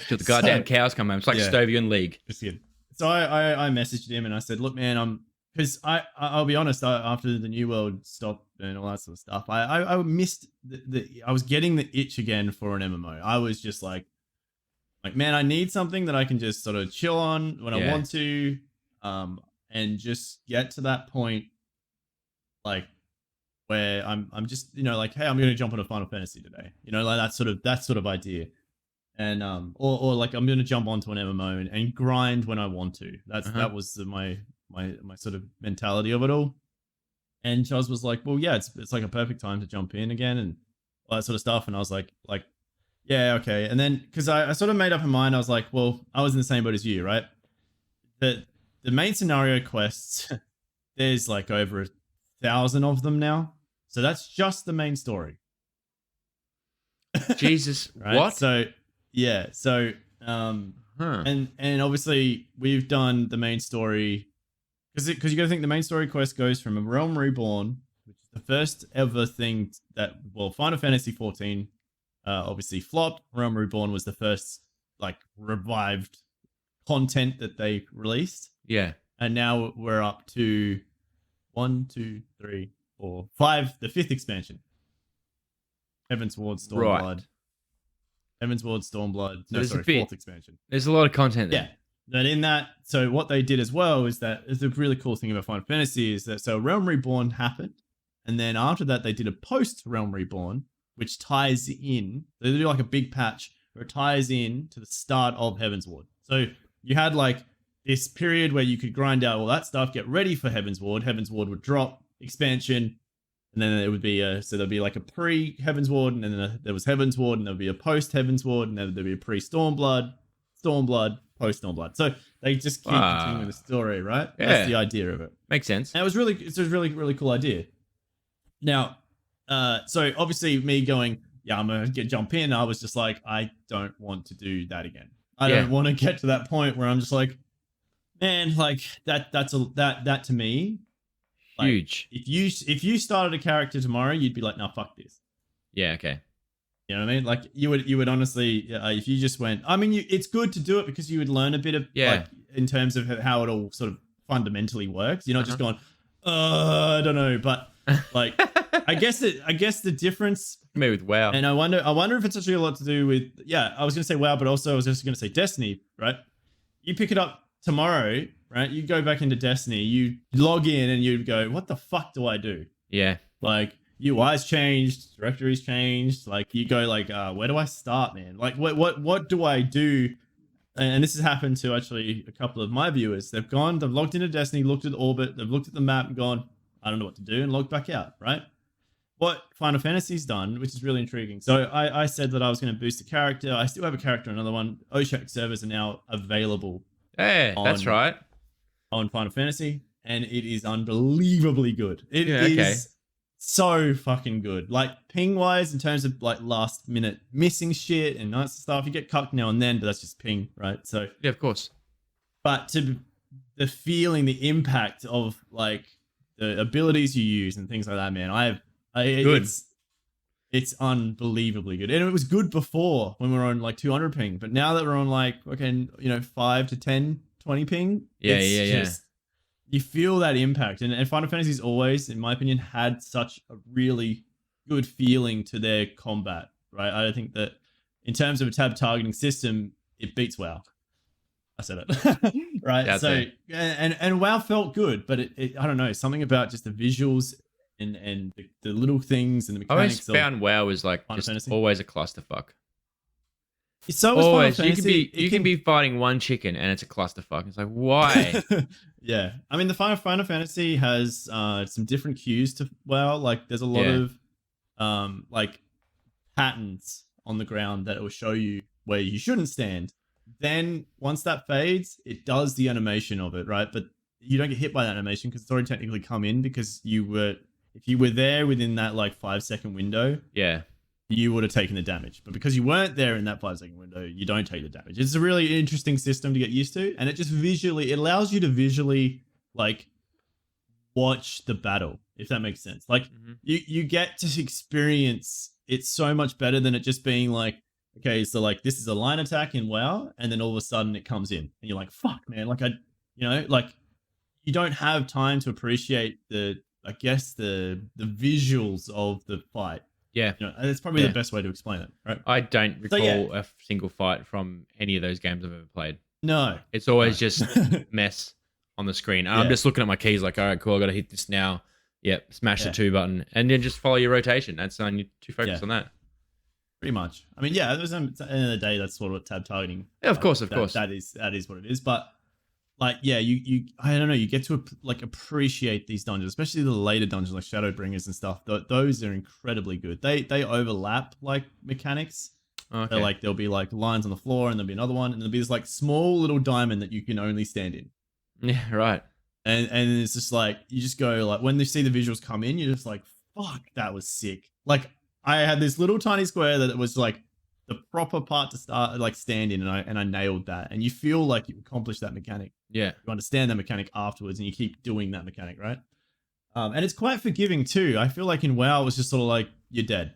Till the goddamn cows come home. It's like Stovey in League. Just kidding. So I messaged him and I said, look, man, because I'll be honest, after the New World stopped and all that sort of stuff, I missed I was getting the itch again for an MMO. I was just like, man, I need something that I can just sort of chill on when I want to. And just get to that point, like where I'm just, like, hey, I'm going to jump on a Final Fantasy today, like that sort of idea, and or like I'm going to jump onto an MMO and grind when I want to. That was my sort of mentality of it all. And Charles was like, well, yeah, it's like a perfect time to jump in again and all that sort of stuff. And I was like, yeah, okay. And then because I sort of made up my mind, I was like, well, I was in the same boat as you, right? The main scenario quests, there's like over 1,000 of them now. So that's just the main story. Jesus, right? What? So, yeah. So, and obviously we've done the main story because you got to think the main story quest goes from a Realm Reborn, which is the first ever thing that, Final Fantasy 14 obviously flopped. Realm Reborn was the first like revived content that they released. Yeah. And now we're up to 1, 2, 3, 4, 5, the 5th expansion. Heavensward Stormblood. Heavensward Stormblood. No, sorry, 4th expansion. There's a lot of content there. Yeah. But in that, so what they did as well is that is the really cool thing about Final Fantasy is that so Realm Reborn happened, and then after that they did a post Realm Reborn, which ties in. They do like a big patch where it ties in to the start of Heavensward. So you had like this period where you could grind out all that stuff, get ready for Heavensward. Heavensward would drop expansion, and then it would be so there'd be like a pre-Heavensward, and then there was Heavensward, and there'd be a post-Heavensward, and then there'd be a pre-Stormblood, post-Stormblood. So they just keep continuing the story, right? Yeah. That's the idea of it. Makes sense. And it's a really, really cool idea. Now, so obviously me going, I'm gonna jump in. I was just like, I don't want to do that again. I don't want to get to that point where I'm just like, man, like that to me, like, huge. If you started a character tomorrow, you'd be like, nah, fuck this. Yeah, okay. You know what I mean? Like you would honestly, if you just went, I mean, it's good to do it because you would learn a bit of like in terms of how it all sort of fundamentally works. You're not just going, I don't know, but like I guess the difference maybe with WoW, and I wonder if it's actually a lot to do with I was gonna say WoW, but also I was just gonna say Destiny, right? You pick it up tomorrow, right? You go back into Destiny, you log in, and you go, what the fuck do I do? Yeah, like UI's changed, directory's changed. Like you go, like, where do I start, man? Like, what do I do and this has happened to actually a couple of my viewers. They've logged into Destiny, looked at Orbit, they've looked at the map and gone, I don't know what to do, and logged back out, right? What Final Fantasy's done, which is really intriguing. So I said that I was going to boost the character. I still have a character on another one. Oshak servers are now available. Hey, that's right. On Final Fantasy, and it is unbelievably good. It is so fucking good. Like ping wise, in terms of like last minute missing shit and nice stuff, you get cucked now and then, but that's just ping, right? So yeah, of course. But to the feeling, the impact of like the abilities you use and things like that, man, it's unbelievably good. And it was good before when we were on like 200 ping, but now that we're on like, okay, 5 to 10, 20 ping, yeah. You feel that impact. And Final Fantasy's always, in my opinion, had such a really good feeling to their combat, right? I think that in terms of a tab targeting system, it beats WoW. I said it. Right? That's so, it. And WoW felt good, but it I don't know, something about just the visuals and the little things and the mechanics. I always found WoW was like just Fantasy. always a clusterfuck. So was always. Final Fantasy. You can be fighting one chicken and it's a clusterfuck. It's like, why? Yeah. I mean, the Final Fantasy has some different cues to WoW. Like there's a lot of like patterns on the ground that will show you where you shouldn't stand. Then once that fades, it does the animation of it, right? But you don't get hit by that animation because it's already technically come in, because if you were there within that like 5-second window, you would have taken the damage. But because you weren't there in that 5-second window, you don't take the damage. It's a really interesting system to get used to, and it allows you to visually like watch the battle, if that makes sense. Like you get to experience it so much better than it just being like, okay, so like this is a line attack in WoW, and then all of a sudden it comes in, and you're like, fuck, man, like like you don't have time to appreciate the visuals of the fight. Yeah. That's probably the best way to explain it, right? I don't recall a single fight from any of those games I've ever played. No. It's always just mess on the screen. And I'm just looking at my keys like, all right, cool, I got to hit this now. Yep, smash the 2 button. And then just follow your rotation. That's on you to focus on that. Pretty much. I mean, at the end of the day, that's sort of tab targeting. Yeah, of course. That is what it is. But like, you I don't know, you get to like appreciate these dungeons, especially the later dungeons like Shadowbringers and stuff. Those are incredibly good. They overlap like mechanics. Okay. They're like, there'll be like lines on the floor, and there'll be another one, and there'll be this like small little diamond that you can only stand in. Yeah, right. And it's just like, you just go like, when you see the visuals come in, you're just like, fuck, that was sick. Like I had this little tiny square that was like the proper part to start like stand in, and I nailed that. And you feel like you accomplished that mechanic. Yeah. You understand that mechanic afterwards, and you keep doing that mechanic, right? And it's quite forgiving too. I feel like in WoW it was just sort of like, you're dead.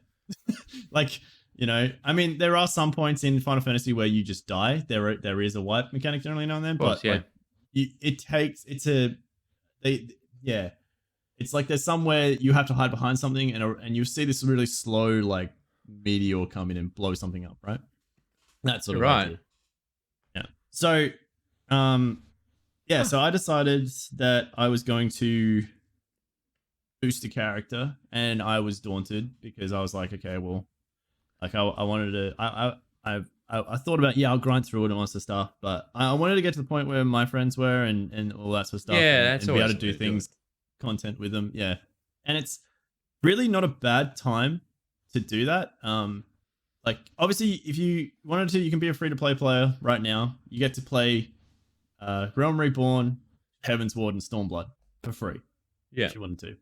Like, I mean, there are some points in Final Fantasy where you just die. There is a wipe mechanic generally now and then, but like it's like there's somewhere you have to hide behind something, and you see this really slow like meteor come in and blow something up, right? That sort of idea. Yeah. So, so I decided that I was going to boost a character, and I was daunted because I was like, okay, well, like I wanted to, I thought about, I'll grind through it and all that stuff, but I wanted to get to the point where my friends were and all that sort of stuff. Yeah, and be able to do things, content with them. Yeah. And it's really not a bad time to do that. Like obviously if you wanted to, you can be a free to play player right now. You get to play Realm Reborn, Heaven's Ward, and Stormblood for free. Yeah. If you wanted to.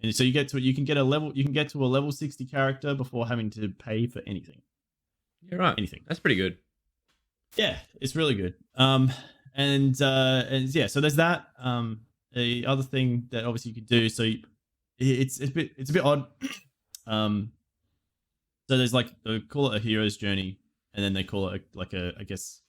And so you can get to a level 60 character before having to pay for anything. Yeah, right. Anything. That's pretty good. Yeah, it's really good. So there's that. The other thing that obviously you could do, so it's a bit odd. So there's like, they call it a hero's journey, and then they call it I guess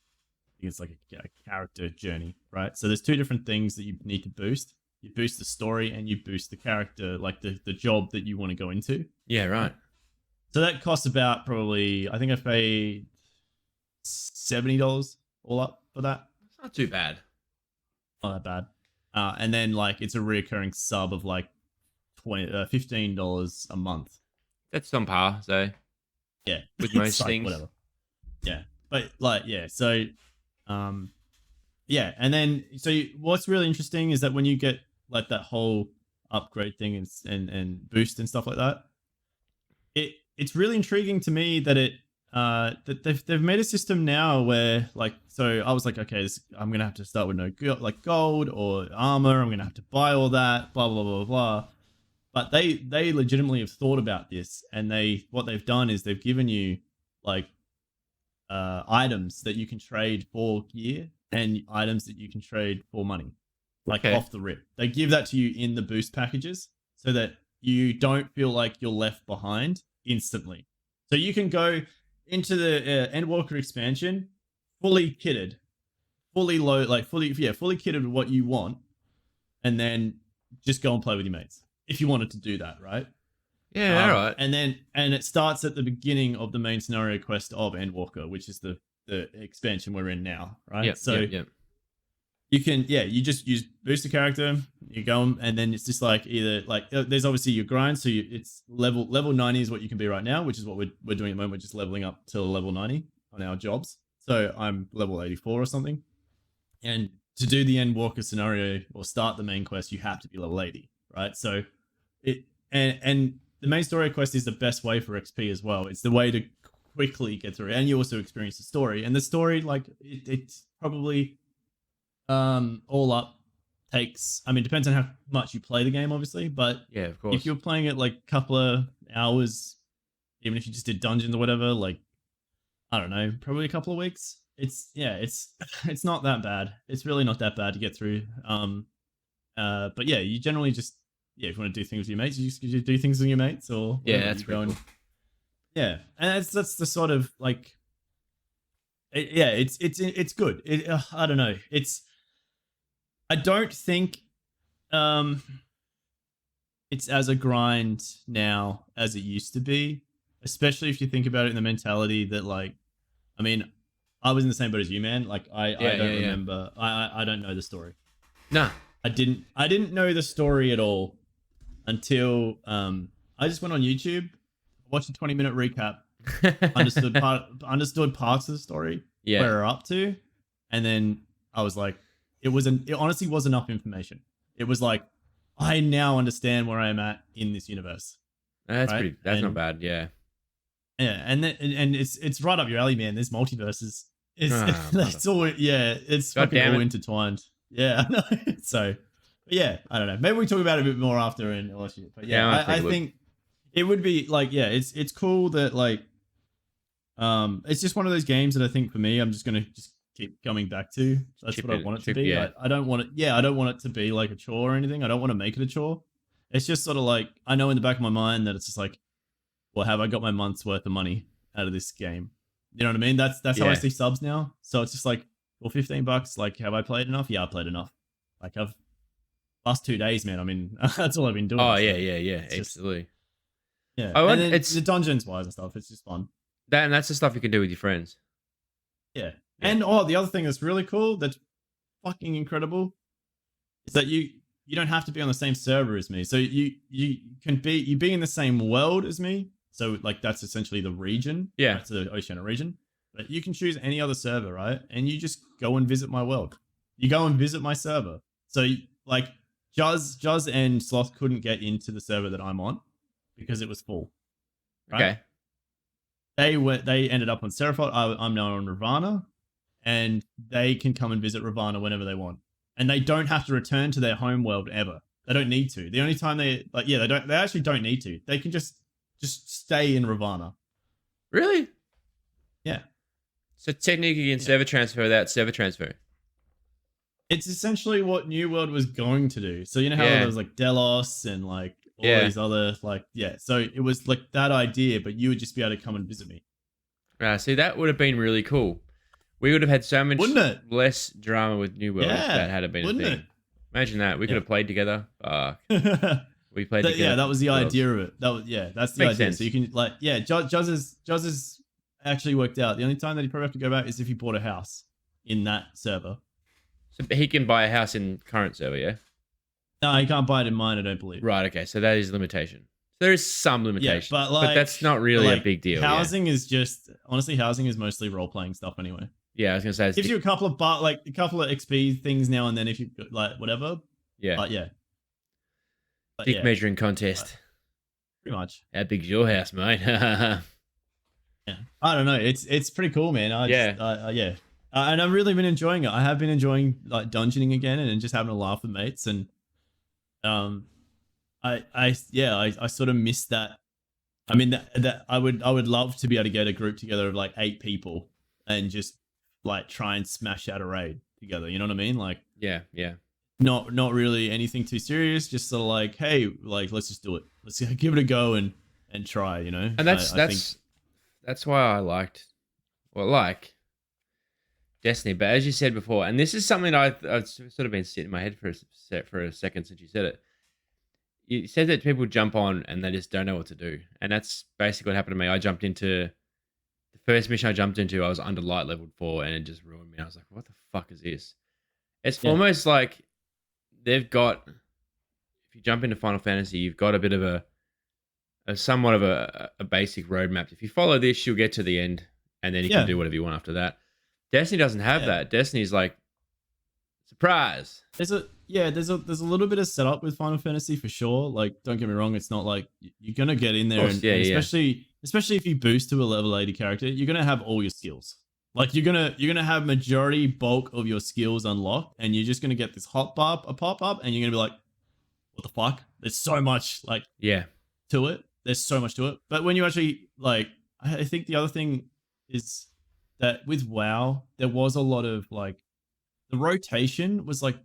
it's like a character journey, right? So there's 2 different things that you need to boost. You boost the story, and you boost the character, like the job that you want to go into. Yeah, right. So that costs about probably, I think I paid $70 all up for that. It's not too bad. Not that bad. And then like it's a reoccurring sub of like $15 a month. That's on par, so yeah, with most things. Whatever. Yeah, but like so Yeah, and then what's really interesting is that when you get like that whole upgrade thing and boost and stuff like that, it's really intriguing to me that that they've made a system now where like, so I was like, okay, I'm gonna have to start with no like gold or armor. I'm gonna have to buy all that, blah blah blah blah. But they legitimately have thought about this, and what they've done is they've given you like items that you can trade for gear and items that you can trade for money, like off the rip. They give that to you in the boost packages so that you don't feel like you're left behind instantly. So you can go into the Endwalker expansion fully kitted, fully low, like fully kitted with what you want, and then just go and play with your mates if you wanted to do that, right? Yeah, all right. And it starts at the beginning of the main scenario quest of Endwalker, which is the expansion we're in now, right? Yeah. You can, you just boost a character, you go, and then it's just like either like there's obviously your grind, so it's level 90 is what you can be right now, which is what we're doing at the moment. We're just leveling up till level 90 on our jobs. So I'm level 84 or something, and to do the Endwalker scenario or start the main quest, you have to be level 80, right? So and the main story quest is the best way for XP as well. It's the way to quickly get through, and you also experience the story. And the story, like, it's probably all up takes, I mean, depends on how much you play the game, obviously. But yeah, of course, if you're playing it like a couple of hours, even if you just did dungeons or whatever, like, I don't know, probably a couple of weeks. It's it's not that bad. It's really not that bad to get through. But yeah, you generally just, if you want to do things with your mates, you just do things with your mates, or that's really cool. Yeah, and that's the sort of like, it's good. I don't know. I don't think it's as a grind now as it used to be, especially if you think about it in the mentality that, like, I mean, I was in the same boat as you, man. Like, I don't remember. I don't know the story. Nah. I didn't know the story at all until I just went on YouTube, watched a 20-minute recap, understood parts of the story, where we're up to, and then I was like, it honestly was enough information. It was like, I now understand where I am at in this universe. That's right? That's not bad. Yeah, and it's right up your alley, man. There's multiverses. It's all it's fucking all intertwined. Yeah, I know. So, yeah, I don't know. Maybe we talk about it a bit more after and all that shit. But yeah, I think it would be like, it's cool that, like, it's just one of those games that I think for me, I'm just gonna keep coming back to. That's what I want it to be. Yeah. I don't want it. Yeah, I don't want it to be like a chore or anything. I don't want to make it a chore. It's just sort of like, I know in the back of my mind that it's just like, well, have I got my month's worth of money out of this game? You know what I mean? That's how I see subs now. So it's just like, well, $15. Like, have I played enough? Yeah, I played enough. Like, last 2 days, man. I mean, that's all I've been doing. Oh, so yeah, absolutely. It's the dungeons wise and stuff. It's just fun. And that's the stuff you can do with your friends. Yeah. And the other thing that's really cool, that's fucking incredible, is that you don't have to be on the same server as me. So you can be in the same world as me. So, like, that's essentially the region. Yeah. That's the Oceania region. But you can choose any other server, right? And you just go and visit my world. You go and visit my server. So, like, Juz and Sloth couldn't get into the server that I'm on because it was full. Right? Okay. They ended up on Seraphot. I'm now on Ravana, and they can come and visit Ravana whenever they want. And they don't have to return to their home world ever. They don't need to. The only time they actually don't need to. They can just stay in Ravana. Really? Yeah. So technically you can server transfer without server transfer. It's essentially what New World was going to do. So you know how there was like Delos and like all these other so it was like that idea, but you would just be able to come and visit me. See, that would have been really cool. We would have had so much less drama with New World if that had been a thing. Imagine that. We could have played together. We played together. Yeah, that was the idea of it. That's the idea. Sense. So you can Juz actually worked out. The only time that he probably have to go back is if he bought a house in that server. So he can buy a house in current server, yeah? No, he can't buy it in mine, I don't believe. Right, okay. So that is a limitation. There is some limitation. Yeah, but that's not really a big deal. Housing is just, honestly, housing is mostly role-playing stuff anyway. Yeah, I was gonna say gives you a couple of a couple of XP things now and then if you like whatever. Yeah. But yeah. Dick measuring contest. Pretty much. How big's your house, mate? Yeah. I don't know. It's pretty cool, man. Yeah. And I've really been enjoying it. I have been enjoying like dungeoning again and just having a laugh with mates. And I sort of miss that. I mean that I would love to be able to get a group together of like 8 people and just like try and smash out a raid together. You know what I mean? Like yeah. Not really anything too serious. Just sort of like, hey, like let's just do it. Let's give it a go and try. You know. And that's why I like Destiny. But as you said before, and this is something I've sort of been sitting in my head for a second since you said it. You said that people jump on and they just don't know what to do. And that's basically what happened to me. I jumped into the first mission I jumped into, I was under light level 4 and it just ruined me. I was like, what the fuck is this? It's almost like they've got, if you jump into Final Fantasy, you've got a bit of a somewhat of a basic roadmap. If you follow this, you'll get to the end and then you can do whatever you want after that. Destiny doesn't have that. Destiny's like, surprise. There's a little bit of setup with Final Fantasy for sure. Like, don't get me wrong, it's not like you're gonna get in there, and especially if you boost to a level 80 character, you're gonna have all your skills. Like you're gonna have majority bulk of your skills unlocked, and you're just gonna get this pop up, and you're gonna be like, what the fuck? There's so much to it. There's so much to it. But when you actually like, I think the other thing is that with WoW, there was a lot of like, the rotation was like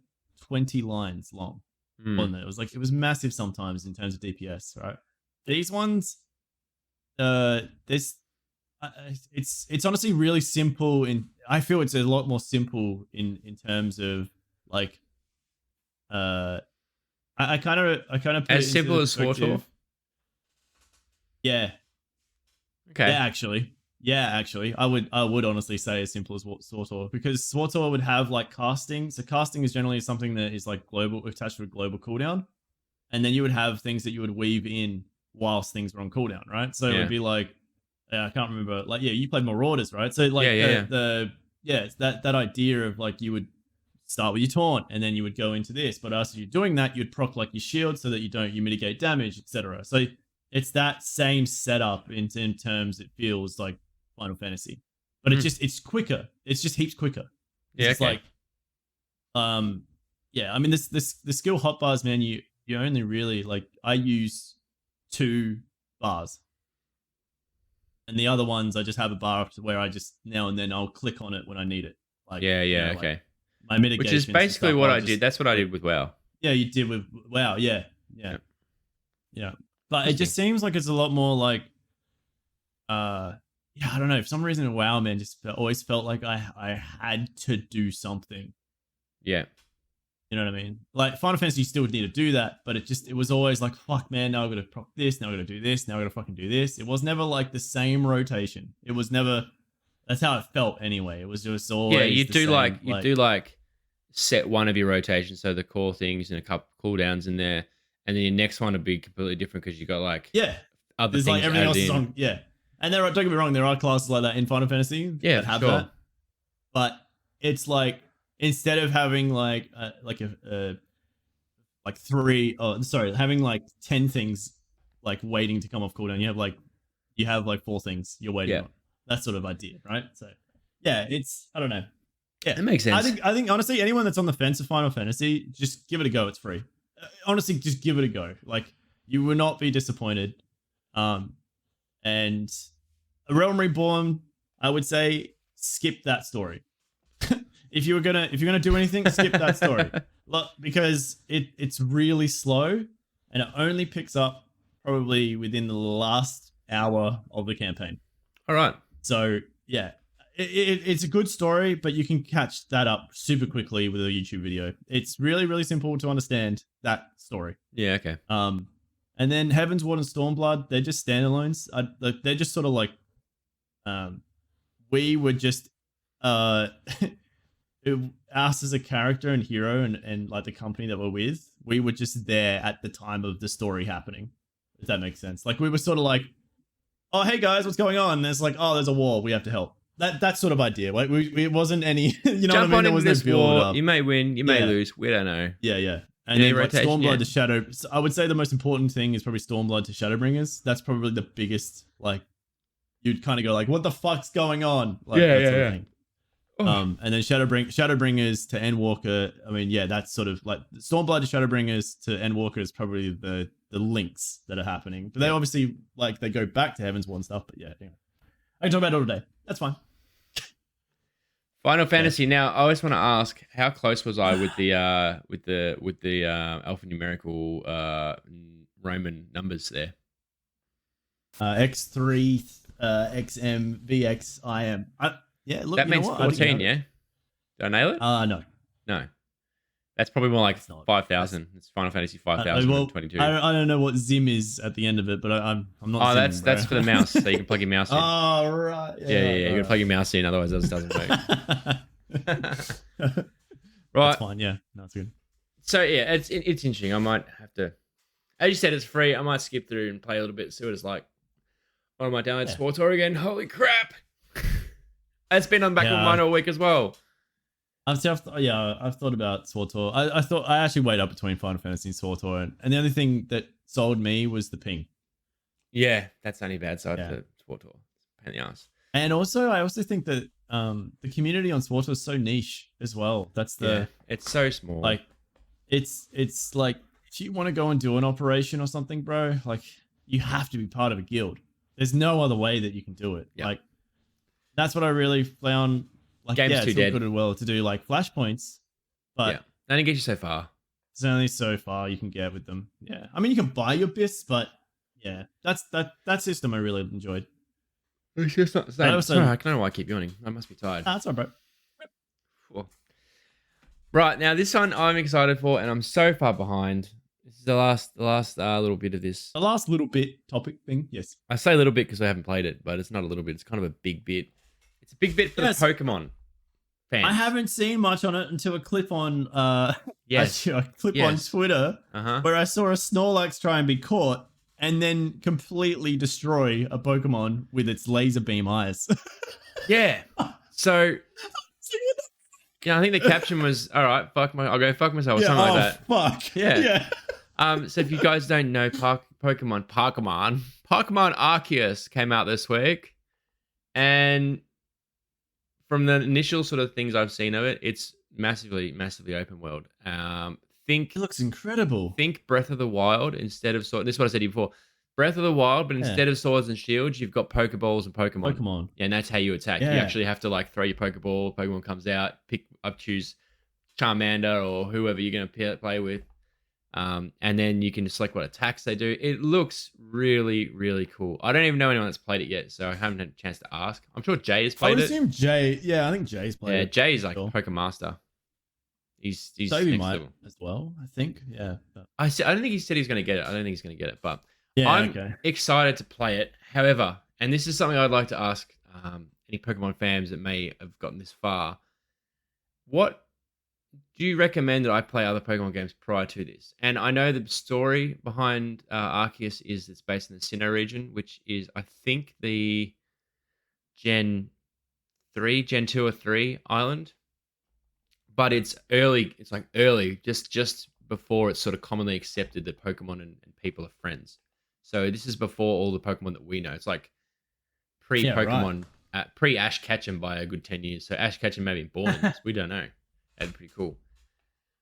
20 lines long on there. It was massive sometimes in terms of DPS, right? These ones, it's honestly really simple. I feel it's a lot more simple in terms of like, I kind of put as simple as SWTOR. Yeah. Okay. Yeah, actually, I would honestly say as simple as SWTOR, because SWTOR would have like casting. So casting is generally something that is like global, attached to a global cooldown, and then you would have things that you would weave in whilst things were on cooldown, right? So it would be like, I can't remember, like you played Marauders, right? So like it's that idea of like you would start with your taunt and then you would go into this, but after you're doing that, you'd proc like your shield so that you mitigate damage, etc. So it's that same setup in terms. It feels like Final Fantasy, but it's quicker. It's just heaps quicker. It's like, I mean, the skill hotbars, man, you only really like, I use 2 bars, and the other ones I just have a bar up to where I just now and then I'll click on it when I need it. Like, okay. Like my mitigation, which is basically what I did. That's what I did with WoW. Yeah, you did with WoW. Yeah. But it just seems like it's a lot more like, I don't know. For some reason, WoW, man, always felt like I had to do something. Yeah. You know what I mean? Like Final Fantasy, you still would need to do that, but it was always like, fuck, man, now I've got to proc this, now I've got to do this, now I've got to fucking do this. It was never like the same rotation. It was never, that's how it felt anyway. It was just always you do like set one of your rotations, so the core things and a couple cooldowns in there, and then your next one would be completely different because you got like other things like everything else is on, and don't get me wrong, there are classes like that in Final Fantasy that have that, but it's like, instead of having like having like 10 things like waiting to come off cooldown, you have like 4 things you're waiting on. That sort of idea, right? So it's, I don't know. Yeah, it makes sense. I think honestly, anyone that's on the fence of Final Fantasy, just give it a go. It's free. Honestly, just give it a go. Like, you will not be disappointed. And A Realm Reborn, I would say skip that story. If you're gonna do anything, skip that story. Look, because it's really slow, and it only picks up probably within the last hour of the campaign. All right. So yeah, it's a good story, but you can catch that up super quickly with a YouTube video. It's really, really simple to understand that story. Yeah. Okay. And then Heaven's Ward and Stormblood, they're just standalones. They're just sort of like, we were just us as a character and hero and like the company that we're with, we were just there at the time of the story happening, if that makes sense. Like, we were sort of like, oh, hey guys, what's going on? And it's like, oh, there's a war, we have to help. that sort of idea. Like it wasn't any, you know Jump what I mean? on There was into no this build war. up. You may win, you may Yeah. lose. We don't know. Yeah. And Any then like rotation, Stormblood yeah. to Shadow. I would say the most important thing is probably Stormblood to Shadowbringers. That's probably the biggest. Like, you'd kind of go like, what the fuck's going on? Like, that sort of thing. Oh. And then Shadowbringers to Endwalker. I mean, yeah, that's sort of like Stormblood to Shadowbringers to Endwalker is probably the links that are happening. But they obviously like they go back to Heavensward and stuff. But yeah, anyway. I can talk about it all day. That's fine. Final Fantasy. Now, I always want to ask, how close was I with the alphanumerical Roman numbers there? X3, XM, VX, IM. Yeah, look, That means 14, yeah? Did I nail it? No. No. That's probably more like It's not. 5,000. It's Final Fantasy 5022. I don't know what Zim is at the end of it, but I'm not. Oh, Zimming, that's for the mouse, so you can plug your mouse in. Oh, right. Yeah. You gotta plug your mouse in, otherwise it doesn't work. Right. That's fine. Yeah, no, that's good. So yeah, it's interesting. I might have to, as you said, it's free. I might skip through and play a little bit, see what it's like. One of my downloads Sports again. Holy crap! It's been on back on mine all week as well. I've thought about SWTOR. I actually weighed up between Final Fantasy and SWTOR, and the only thing that sold me was the ping. Yeah, that's the only bad side for SWTOR. Pain in the ass. And also, I also think that the community on SWTOR is so niche as well. That's it's so small. Like, it's like if you want to go and do an operation or something, bro, like you have to be part of a guild. There's no other way that you can do it. Like, that's what I really found. Like, Game's too it's dead. all good and well to do like flashpoints, but they don't get you so far. There's only so far you can get with them. Yeah, I mean you can buy your bits, but yeah, that system I really enjoyed. It's just not the same. Sorry, I don't know why I keep yawning. I must be tired. That's all right, bro. Cool. Right, now this one I'm excited for, and I'm so far behind. This is the last little bit of this. The last little bit topic thing, yes. I say little bit because I haven't played it, but it's not a little bit. It's kind of a big bit. It's a big bit for the Pokemon fans. I haven't seen much on it until a clip on on Twitter where I saw a Snorlax try and be caught and then completely destroy a Pokemon with its laser beam eyes. Yeah. So I think the caption was, all right, I'll go fuck myself or something like that. Fuck. Yeah. So if you guys don't know, Pokemon Arceus came out this week, and from the initial sort of things I've seen of it, it's massively open world. It looks incredible. Think Breath of the Wild instead of sword. This is what I said before. Breath of the Wild, but instead of swords and shields, you've got Pokeballs and Pokemon. Yeah, and that's how you attack. You actually have to like throw your Pokeball. Pokemon comes out. Choose Charmander or whoever you're going to play with. And then you can select what attacks they do. It looks really, really cool. I don't even know anyone that's played it yet, so I haven't had a chance to ask. I'm sure Jay has played it. I would assume Jay. Yeah, I think Jay's played it. Yeah, Jay's like Pokemon Master. He's Toby might as well, I think. Yeah. But... I don't think he said he's going to get it. I don't think he's going to get it, but I'm excited to play it. However, and this is something I'd like to ask any Pokemon fans that may have gotten this far. What do you recommend that I play other Pokemon games prior to this? And I know the story behind Arceus is it's based in the Sinnoh region, which is, I think, the Gen 2 or 3 island. But it's early. It's like early, just before it's sort of commonly accepted that Pokemon and people are friends. So this is before all the Pokemon that we know. It's like pre-Pokemon, pre-Ash Ketchum by a good 10 years. So Ash Ketchum may be born in this. We don't know. That'd be pretty cool.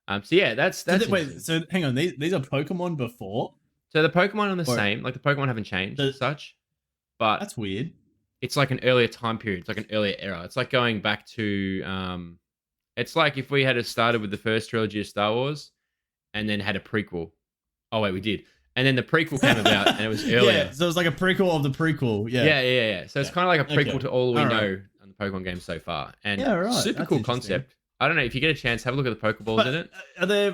So yeah, that's wait. So hang on, these are Pokemon before. So the Pokemon are the same. Like the Pokemon haven't changed as such, but that's weird. It's like an earlier time period. It's like an earlier era. It's like going back to it's like if we had started with the first trilogy of Star Wars, and then had a prequel. Oh wait, we did. And then the prequel came about, and it was earlier. Yeah, so it was like a prequel of the prequel. Yeah. So it's kind of like a prequel to all we know on the Pokemon games so far. And super cool concept. I don't know, if you get a chance, have a look at the Pokeballs in it. Are there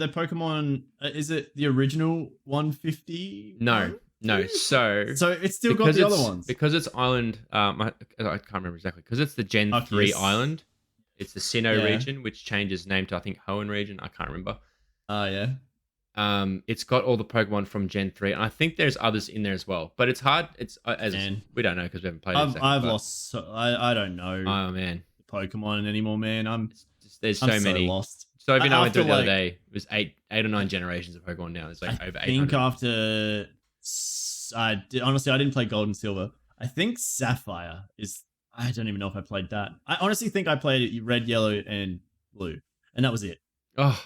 Pokemon, is it the original 150? No. So it's still got the other ones. Because it's island, I can't remember exactly, because it's the Gen 3 island. It's the Sinnoh region, which changes name to, I think, Hoenn region. I can't remember. Oh, yeah. It's got all the Pokemon from Gen 3, and I think there's others in there as well. But it's hard. It's we don't know because we haven't played it. I've lost. I don't know. Oh man, Pokemon anymore, man. There's so many. Lost. So even I went through the other day, it was eight or nine generations of Pokemon now. There's like over 800. I think after honestly, I didn't play Gold and Silver. I think Sapphire is. I don't even know if I played that. I honestly think I played Red, Yellow, and Blue, and that was it. Oh,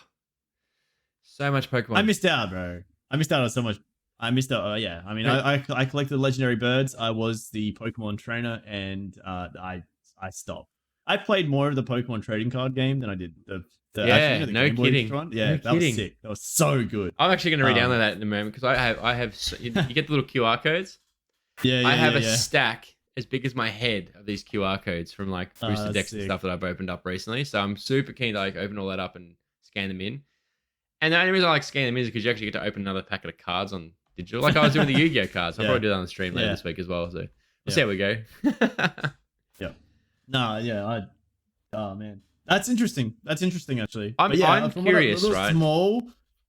so much Pokemon. I missed out, bro. I missed out on so much. I missed out. Yeah, I mean, I collected legendary birds. I was the Pokemon trainer, and I stopped. I played more of the Pokemon trading card game than I did the no kidding. Yeah, that was sick. That was so good. I'm actually going to re-download that in a moment because I have you get the little QR codes. Yeah, I have a stack as big as my head of these QR codes from like booster decks and stuff that I've opened up recently. So I'm super keen to like open all that up and scan them in. And the only reason I like scanning them in is because you actually get to open another packet of cards on digital. Like I was doing the Yu-Gi-Oh cards. I'll probably do that on the stream later this week as well. So we'll see how we go. Yeah. No, yeah. Oh man, that's interesting. That's interesting actually. I'm curious, right?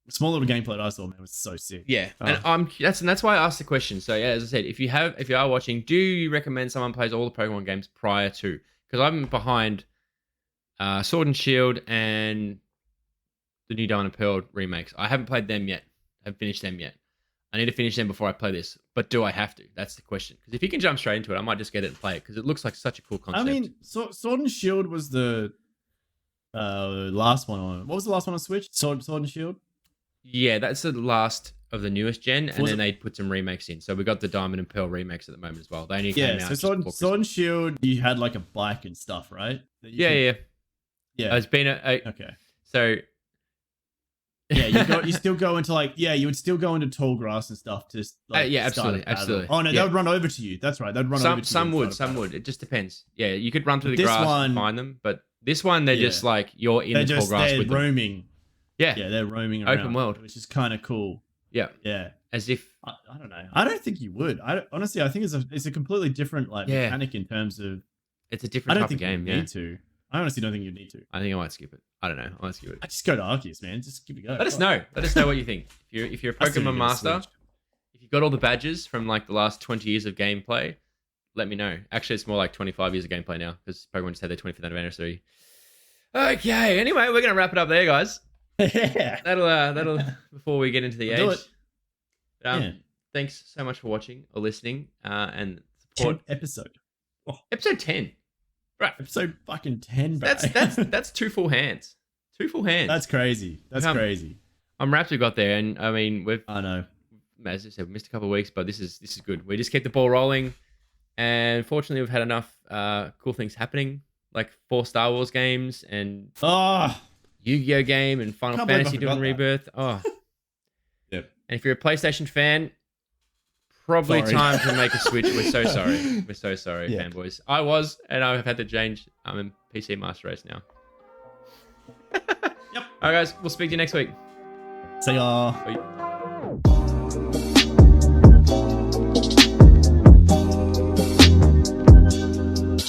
Small little gameplay that I saw, man, was so sick. Yeah, and that's why I asked the question. So yeah, as I said, if you are watching, do you recommend someone plays all the Pokemon games prior to? Because I'm behind Sword and Shield and the new Diamond and Pearl remakes. I haven't played them yet. I haven't finished them yet. I need to finish them before I play this. But do I have to? That's the question. Because if you can jump straight into it, I might just get it and play it because it looks like such a cool concept. I mean, Sword and Shield was the last one on. What was the last one on Switch? Sword and Shield. Yeah, that's the last of the newest gen, and then they put some remakes in. So we got the Diamond and Pearl remakes at the moment as well. They only came out. So Sword and Shield, you had like a bike and stuff, right? Yeah. It's been okay. So yeah, you still go into you would still go into tall grass and stuff to absolutely. Oh no, they would run over to you. That's right, they'd run over to you. Some would. It just depends. Yeah, you could run through the grass and find them, but this one they're just like you're in the tall grass with them. They're roaming. Yeah, they're roaming around. Open world, which is kind of cool. Yeah. As if I don't know. I don't think you would. Honestly, I think it's a completely different mechanic in terms of. It's a different type of game. Need to. I honestly don't think you need to. I think I might skip it. I don't know. I might skip it. I just go to Arceus, man. Just give it a go. Let us know. Let us know what you think. If you're a Pokemon master, if you got all the badges from like the last 20 years of gameplay, let me know. Actually, it's more like 25 years of gameplay now because Pokemon just had their 25th anniversary. Okay. Anyway, we're gonna wrap it up there, guys. Yeah. That'll before we get into the age. Thanks so much for watching or listening and support. 10th episode. Oh. Episode 10. Right. Episode fucking 10, bro. That's two full hands. Two full hands. That's crazy. That's crazy. I'm rapt we got there, and I mean I know. As I said, we missed a couple of weeks, but this is good. We just keep the ball rolling, and fortunately we've had enough cool things happening, like 4 Star Wars games and Yu-Gi-Oh game and Final Fantasy doing Rebirth. Oh. Yep. And if you're a PlayStation fan, probably time to make a switch. We're so sorry. We're so sorry, fanboys. I was, and I have had to change. I'm in PC Master Race now. Yep. All right, guys. We'll speak to you next week. See ya. Bye.